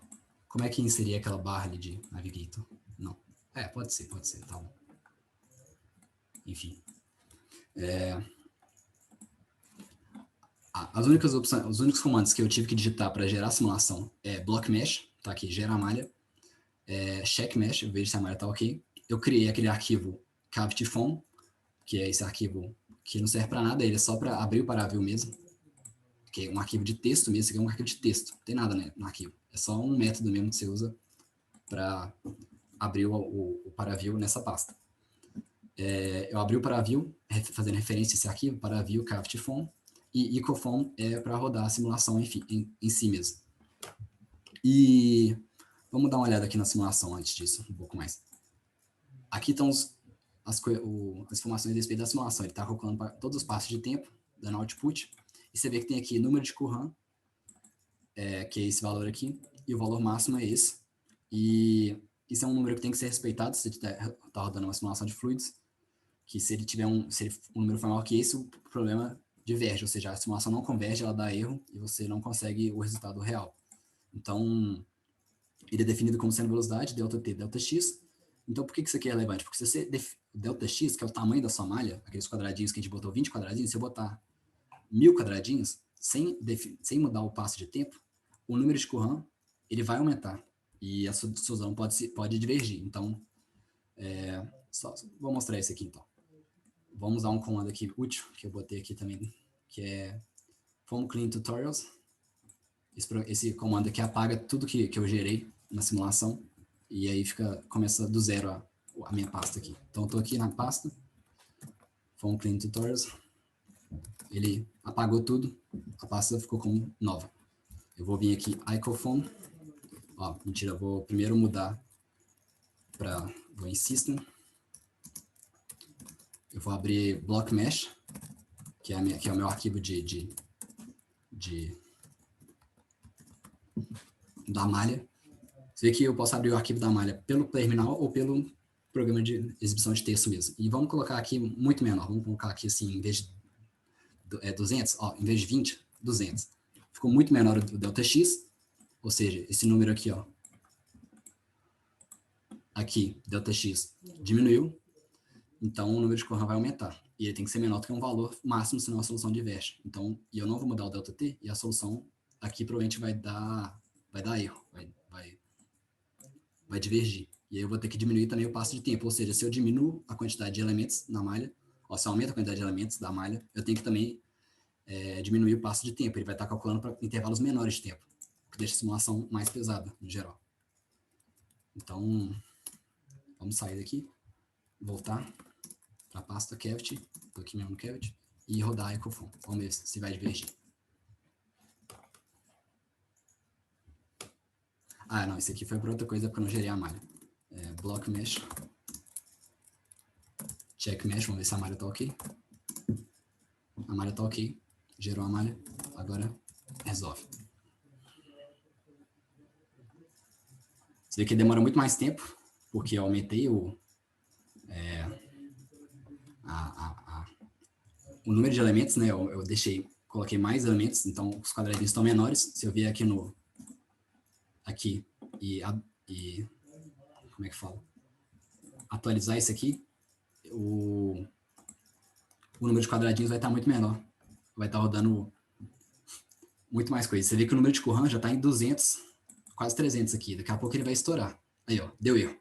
como é que inserir aquela barra ali de Navigator? Não. Pode ser, tá bom. Enfim. As únicas opções, os únicos comandos que eu tive que digitar para gerar a simulação é block mesh, tá aqui, gera a malha, check mesh, eu vejo se a malha tá ok. Eu criei aquele arquivo CavityFOAM, que é esse arquivo que não serve para nada, ele é só para abrir o paraview mesmo, que é um arquivo de texto mesmo, esse aqui é um arquivo de texto, não tem nada, né, no arquivo, é só um método mesmo que você usa para abrir o paraview nessa pasta. Eu abri o paraview, fazendo referência a esse arquivo, paraview CavityFOAM, e Ecofoam é para rodar a simulação em si mesmo. E vamos dar uma olhada aqui na simulação antes disso, um pouco mais. Aqui estão as informações a respeito da simulação. Ele está calculando para todos os passos de tempo, dando output, e você vê que tem aqui número de Courant, que é esse valor aqui, e o valor máximo é esse. E isso é um número que tem que ser respeitado se você está rodando uma simulação de fluidos, que se o número for maior que esse, o problema diverge, ou seja, a simulação não converge, ela dá erro e você não consegue o resultado real. Então, ele é definido como sendo velocidade, ΔT, ΔX. Então, por que isso aqui é relevante? Porque se você ΔX, que é o tamanho da sua malha, aqueles quadradinhos que a gente botou 20 quadradinhos, se eu botar 1000 quadradinhos, sem mudar o passo de tempo, o número de Courant, ele vai aumentar. E a sua difusão pode divergir. Então, vou mostrar esse aqui, então. Vamos usar um comando aqui útil, que eu botei aqui também, que é Foam Clean Tutorials. Esse comando aqui apaga tudo que eu gerei na simulação, e aí começa do zero a minha pasta aqui. Então, eu estou aqui na pasta, Phone Clean Tutorials. Ele apagou tudo, a pasta ficou como nova. Eu vou vir aqui, iCophone. Ó, mentira, eu vou primeiro mudar para, vou em System. Eu vou abrir Block Mesh, que é o meu arquivo da malha. Você vê que eu posso abrir o arquivo da malha pelo terminal ou pelo programa de exibição de texto mesmo. E vamos colocar aqui muito menor. Vamos colocar aqui assim, em vez de 200, ó, em vez de 20, 200. Ficou muito menor o delta x, ou seja, esse número aqui, ó. Aqui, delta x diminuiu, então o número de Cohan vai aumentar. E ele tem que ser menor do que um valor máximo, senão a solução diverge. Então, eu não vou mudar o delta t, e a solução aqui provavelmente vai dar erro, vai divergir. E aí eu vou ter que diminuir também o passo de tempo, ou seja, se eu diminuo a quantidade de elementos na malha, ó, se eu aumento a quantidade de elementos da malha, eu tenho que também diminuir o passo de tempo. Ele vai estar calculando para intervalos menores de tempo, o que deixa a simulação mais pesada, no geral. Então, vamos sair daqui, voltar para a pasta Cavity, estou aqui mesmo no Cavity, e rodar iCophone. Vamos ver se vai divergir. Ah, não, esse aqui foi para outra coisa, porque eu não gerei a malha. Block Mesh. Check Mesh, vamos ver se a malha está ok. A malha está ok. Gerou a malha. Agora, resolve. Você vê que demora muito mais tempo, porque eu aumentei o número de elementos, né? Eu coloquei mais elementos, então os quadradinhos estão menores. Se eu vier aqui e como é que fala? Atualizar isso aqui, o número de quadradinhos vai estar muito menor. Vai estar rodando muito mais coisa. Você vê que o número de Cohan já está em 200, quase 300 aqui. Daqui a pouco ele vai estourar. Aí, ó, deu erro.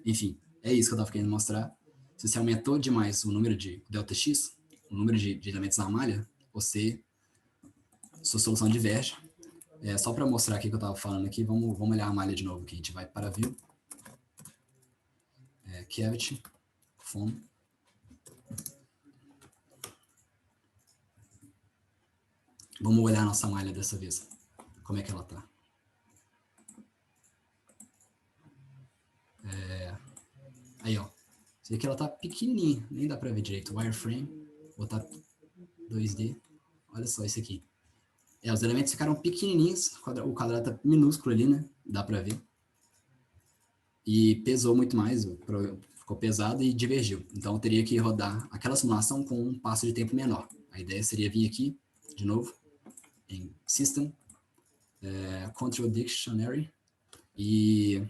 Enfim, é isso que eu estava querendo mostrar. Se você aumentou demais o número de delta x, o número de elementos na malha, sua solução diverge. Só para mostrar aqui o que eu estava falando aqui, vamos olhar a malha de novo, que a gente vai para View. Cavity, Phone. Vamos olhar a nossa malha dessa vez. Como é que ela tá? Aí, ó. Você vê que ela tá pequenininha. Nem dá pra ver direito. Wireframe. Botar 2D. Olha só isso aqui. Os elementos ficaram pequenininhos. O quadrado tá minúsculo ali, né? Dá pra ver. E pesou muito mais. Ficou pesado e divergiu. Então, eu teria que rodar aquela simulação com um passo de tempo menor. A ideia seria vir aqui, de novo, em System, Control Dictionary, e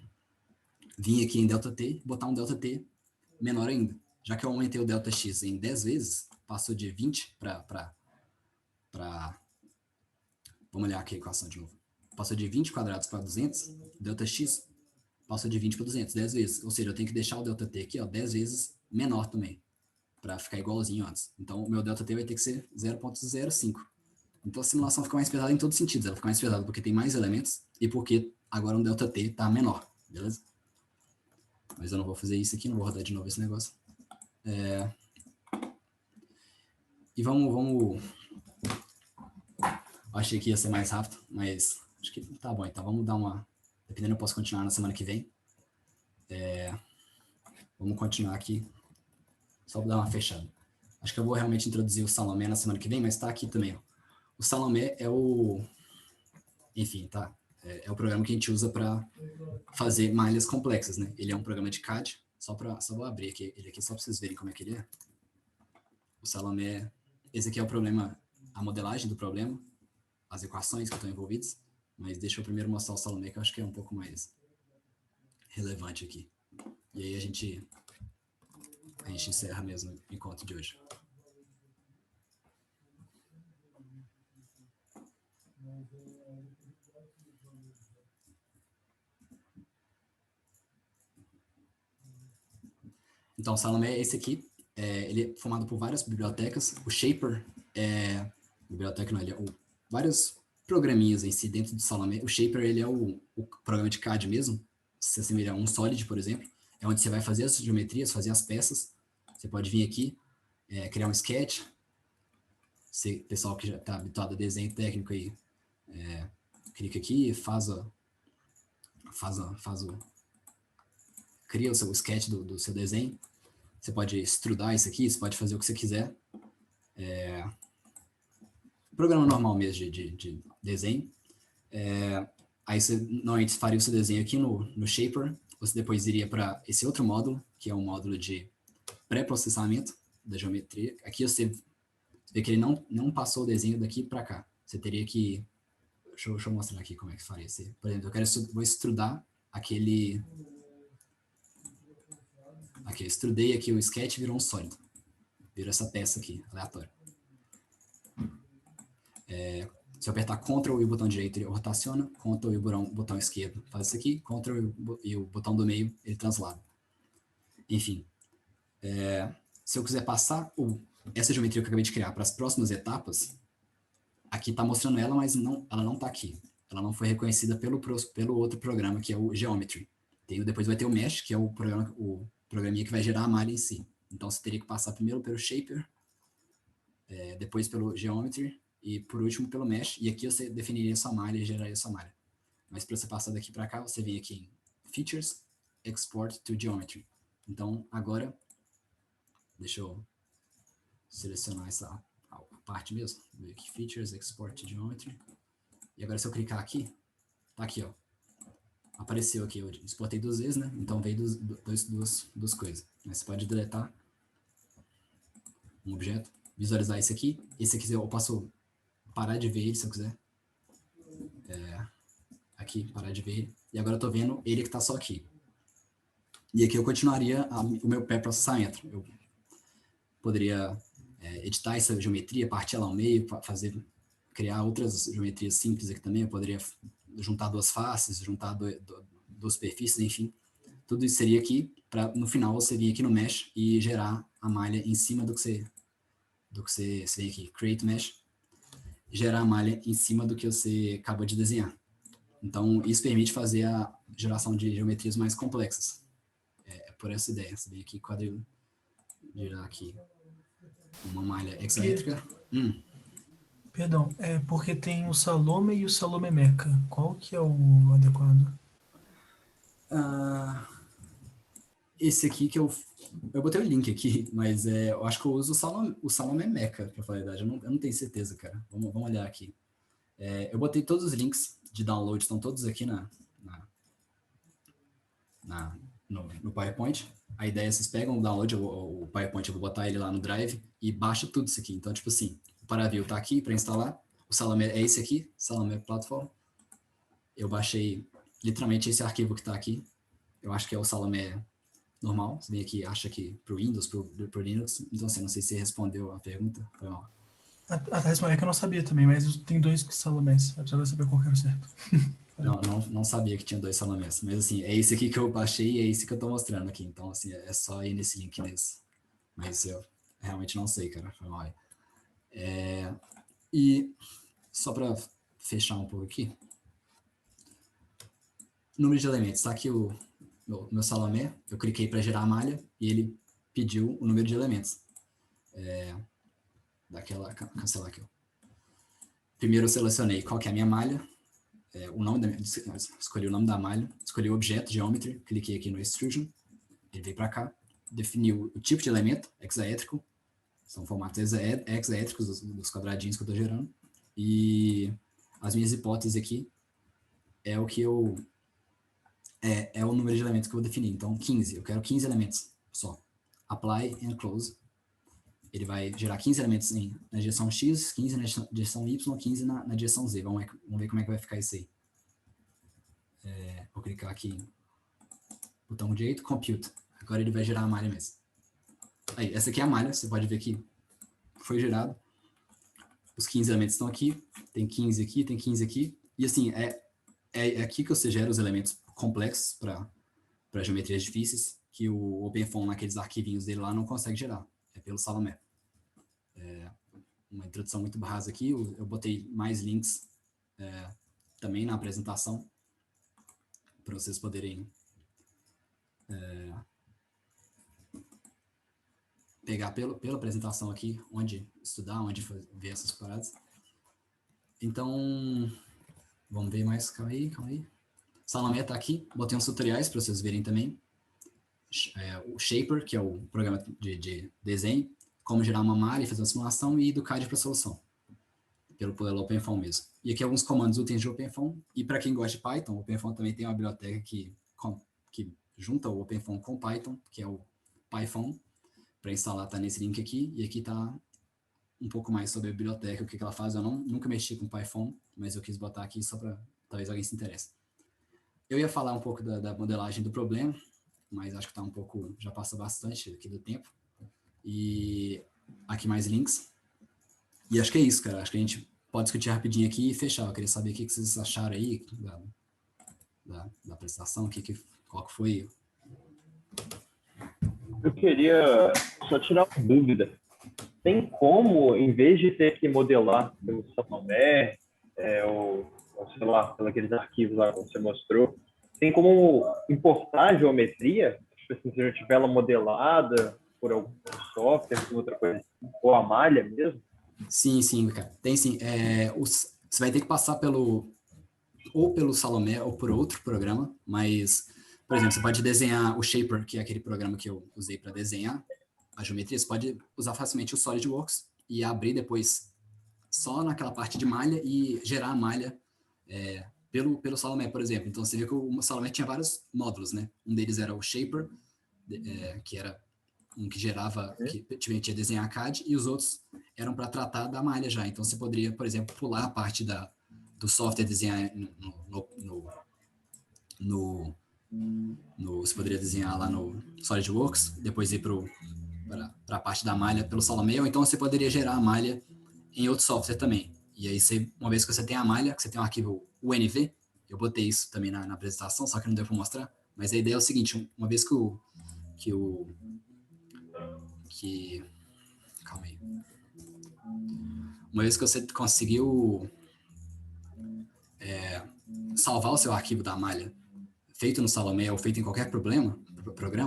vir aqui em Delta T, botar um Delta T menor ainda. Já que eu aumentei o Delta X em 10 vezes, passou de 20 para... Vamos olhar aqui a equação de novo. Passou de 20 quadrados para 200, Delta X passou de 20 para 200, 10 vezes. Ou seja, eu tenho que deixar o Delta T aqui, ó, 10 vezes menor também, para ficar igualzinho antes. Então, o meu Delta T vai ter que ser 0,05. Então, a simulação fica mais pesada em todos os sentidos. Ela fica mais pesada porque tem mais elementos e porque agora um delta t está menor, beleza? Mas eu não vou fazer isso aqui, não vou rodar de novo esse negócio. E vamos... Achei que ia ser mais rápido, mas acho que tá bom. Então, vamos dar uma... Dependendo, eu posso continuar na semana que vem. Vamos continuar aqui. Só vou dar uma fechada. Acho que eu vou realmente introduzir o Salomé na semana que vem, mas tá aqui também, ó. O Salomé é enfim, tá? É o programa que a gente usa para fazer malhas complexas, né? Ele é um programa de CAD, só vou abrir aqui, ele aqui só para vocês verem como é que ele é. O Salomé, esse aqui é o problema, a modelagem do problema, as equações que estão envolvidas, mas deixa eu primeiro mostrar o Salomé, que eu acho que é um pouco mais relevante aqui. E aí a gente encerra mesmo o encontro de hoje. Então, o Salomé é esse aqui. Ele é formado por várias bibliotecas. O Shaper biblioteca não, ele é vários programinhas em si dentro do Salomé. O Shaper, ele é o programa de CAD mesmo. Se assemelha a um Solid, por exemplo. É onde você vai fazer as geometrias, fazer as peças. Você pode vir aqui criar um sketch. Pessoal que já está habituado a desenho técnico aí, clica aqui, cria o seu sketch do seu desenho. Você pode extrudar isso aqui, você pode fazer o que você quiser. Programa normal mesmo de desenho. Aí você normalmente faria o seu desenho aqui no Shaper. Você depois iria para esse outro módulo, que é um módulo de pré-processamento da geometria. Aqui você vê que ele não passou o desenho daqui para cá. Você teria que... Deixa eu mostrar aqui como é que faria. Por exemplo, vou extrudar aquele... Aqui, eu extrudei aqui o sketch e virou um sólido. Virou essa peça aqui, aleatória. Se eu apertar Ctrl e o botão direito, ele rotaciona. Ctrl e o botão esquerdo faz isso aqui. Ctrl e o botão do meio, ele translada. Enfim. Se eu quiser passar essa geometria que eu acabei de criar para as próximas etapas, aqui está mostrando ela, mas ela não está aqui. Ela não foi reconhecida pelo outro programa, que é o Geometry. Depois vai ter o Mesh, que é o programinha que vai gerar a malha em si. Então, você teria que passar primeiro pelo Shaper, depois pelo Geometry, e por último pelo Mesh. E aqui você definiria sua malha e geraria sua malha. Mas para você passar daqui para cá, você vem aqui em Features, Export to Geometry. Então, agora, deixa eu selecionar essa parte mesmo. Vem aqui, Features, Export to Geometry. E agora, se eu clicar aqui, tá aqui, ó. Apareceu aqui, eu exportei 2 vezes, né? Então veio duas coisas. Mas você pode deletar um objeto, visualizar esse aqui. Esse aqui eu posso parar de ver ele se eu quiser. Aqui, parar de ver ele. E agora eu tô vendo ele que tá só aqui. E aqui eu continuaria o meu pré-processamento. Eu poderia editar essa geometria, partir ela ao meio, criar outras geometrias simples aqui também. Eu poderia juntar 2 faces, juntar 2 superfícies, enfim. Tudo isso seria aqui, para no final você vir aqui no Mesh e gerar a malha em cima do que você vem aqui, Create Mesh, gerar a malha em cima do que você acabou de desenhar. Então, isso permite fazer a geração de geometrias mais complexas. Por essa ideia. Você vem aqui, quadril, gerar aqui uma malha hexaétrica. Perdão, é porque tem o Salome e o Salome Meca. Qual que é o adequado? Esse aqui que eu botei o link aqui, mas eu acho que eu uso o Salome Meca, pra falar a verdade. Eu não tenho certeza, cara. Vamos olhar aqui. Eu botei todos os links de download, estão todos aqui no PowerPoint. A ideia é vocês pegam o download, o PowerPoint, eu vou botar ele lá no Drive e baixa tudo isso aqui. Então, tipo assim, o Paraview tá aqui para instalar, o Salome é esse aqui, Salome Platform. Eu baixei literalmente esse arquivo que tá aqui. Eu acho que é o Salome normal. Você vem aqui, acha que pro Windows, pro Linux. Então, assim, não sei se você respondeu a pergunta. Foi mal. A Thais Maia que eu não sabia também, mas tem 2 Salomés. Eu precisava saber qual que era o certo. Não sabia que tinha 2 Salomés. Mas, assim, é esse aqui que eu baixei e é esse que eu tô mostrando aqui. Então, assim, é só ir nesse link mesmo. Mas eu realmente não sei, cara. Foi mal. E só para fechar um pouco aqui. Número de elementos. Tá aqui o meu Salomé. Eu cliquei para gerar a malha e ele pediu o número de elementos. Cancelar aqui. Primeiro eu selecionei qual que é a minha malha. Escolhi o nome da malha. Escolhi o objeto, Geometry. Cliquei aqui no Extrusion. Ele veio para cá. Definiu o tipo de elemento, hexaétrico. São formatos hexaétricos dos quadradinhos que eu estou gerando. E as minhas hipóteses aqui é o que é o número de elementos que eu vou definir. Então, 15. Eu quero 15 elementos só. Apply and close. Ele vai gerar 15 elementos na direção X, 15 na direção Y, 15 na direção Z. Vamos ver como é que vai ficar isso aí. Vou clicar aqui em botão direito, Compute. Agora ele vai gerar a malha mesmo. Aí, essa aqui é a malha. Você pode ver que foi gerado. Os 15 elementos estão aqui. Tem 15 aqui, tem 15 aqui. E assim, é aqui que você gera os elementos complexos para geometrias difíceis, que o OpenFOAM, naqueles arquivinhos dele lá, não consegue gerar. É pelo Salomé. Uma introdução muito rasa aqui. Eu botei mais links também na apresentação, para vocês poderem pegar pela apresentação aqui, onde estudar, onde ver essas paradas. Então, vamos ver mais, calma aí. Salomé tá aqui, botei uns tutoriais para vocês verem também. O Shaper, que é o programa de desenho, como gerar uma malha e fazer uma simulação, e do CAD para solução, pelo OpenFOAM mesmo. E aqui alguns comandos úteis de OpenFOAM, e para quem gosta de Python, o OpenFOAM também tem uma biblioteca que junta o OpenFOAM com Python, que é o PyFOAM, para instalar, tá nesse link aqui, e aqui tá um pouco mais sobre a biblioteca, o que ela faz. Eu nunca mexi com PyFOAM, mas eu quis botar aqui só para talvez alguém se interesse. Eu ia falar um pouco da modelagem do problema, mas acho que tá um pouco, já passa bastante aqui do tempo. E aqui mais links. E acho que é isso, cara. Acho que a gente pode discutir rapidinho aqui e fechar. Eu queria saber o que vocês acharam aí da apresentação, qual que foi. Eu queria só tirar uma dúvida. Tem como, em vez de ter que modelar pelo Salomé, ou sei lá, pelos aqueles arquivos lá que você mostrou, tem como importar a geometria? Tipo assim, se não tiver ela modelada por algum software, por outra coisa, ou a malha mesmo? Sim, cara. Tem sim. Você vai ter que passar ou pelo Salomé ou por outro programa, mas, por exemplo, você pode desenhar o Shaper, que é aquele programa que eu usei para desenhar a geometria. Você pode usar facilmente o SolidWorks e abrir depois só naquela parte de malha e gerar a malha pelo Salomé, por exemplo. Então, você vê que o Salomé tinha vários módulos, né? Um deles era o Shaper, que era um que gerava, que te permitia desenhar CAD, e os outros eram para tratar da malha já. Então, você poderia, por exemplo, pular a parte do software, desenhar você poderia desenhar lá no SolidWorks, depois ir para a parte da malha pelo Salomé, ou então você poderia gerar a malha em outro software também. E aí, uma vez que você tem a malha, que você tem um arquivo UNV, eu botei isso também na apresentação, só que não deu para mostrar, mas a ideia é o seguinte: uma vez calma aí. Uma vez que você conseguiu salvar o seu arquivo da malha feito no Salomé ou feito em qualquer programa,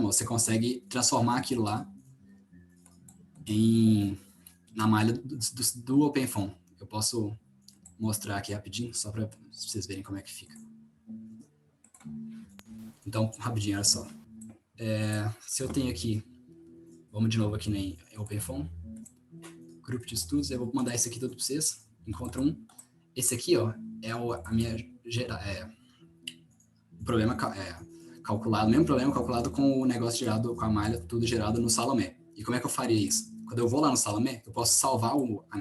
você consegue transformar aquilo lá na malha do OpenFOAM. Eu posso mostrar aqui rapidinho, só para vocês verem como é que fica. Então, rapidinho, olha só. Se eu tenho aqui, vamos de novo aqui em OpenFOAM, grupo de estudos, eu vou mandar esse aqui tudo para vocês. Encontra um. Esse aqui, ó, é a minha problema calculado, mesmo problema calculado com o negócio gerado, com a malha, tudo gerado no Salomé. E como é que eu faria isso? Quando eu vou lá no Salomé, eu posso salvar a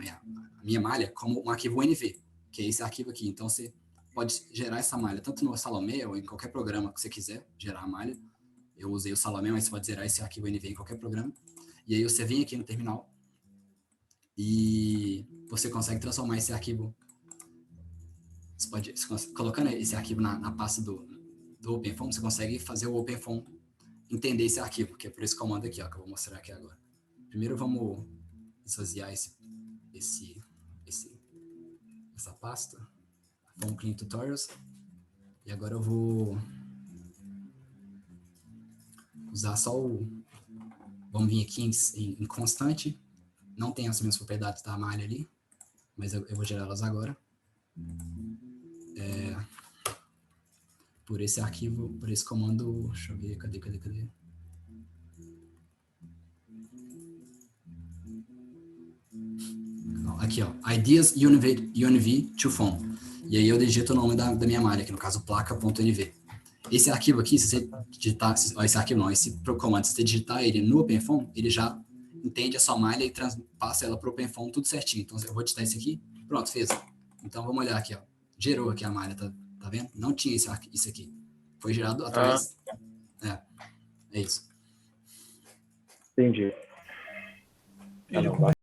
minha malha como um arquivo UNV, que é esse arquivo aqui. Então, você pode gerar essa malha tanto no Salomé ou em qualquer programa que você quiser gerar a malha. Eu usei o Salomé, mas você pode gerar esse arquivo UNV em qualquer programa. E aí você vem aqui no terminal e você consegue transformar esse arquivo. Colocando esse arquivo na pasta do OpenFOAM, você consegue fazer o OpenFOAM entender esse arquivo, que é por esse comando aqui, ó, que eu vou mostrar aqui agora. Primeiro vamos esvaziar essa pasta, Foam Clean Tutorials, e agora eu vou usar só vamos vir aqui em constante, não tem as mesmas propriedades da malha ali, mas eu vou gerar elas agora. Por esse arquivo, por esse comando, deixa eu ver, cadê? Não, aqui, ó, Ideas UNV to Foam. E aí eu digito o nome da minha malha, que no caso placa.nv. Esse arquivo aqui, se você digitar, esse comando, se você digitar ele no OpenFOAM, ele já entende a sua malha e passa ela para o OpenFOAM tudo certinho. Então, eu vou digitar isso aqui, pronto, fez. Então, vamos olhar aqui, ó. Gerou aqui a malha, tá vendo? Não tinha isso aqui. Foi gerado através... É isso. Entendi. Ele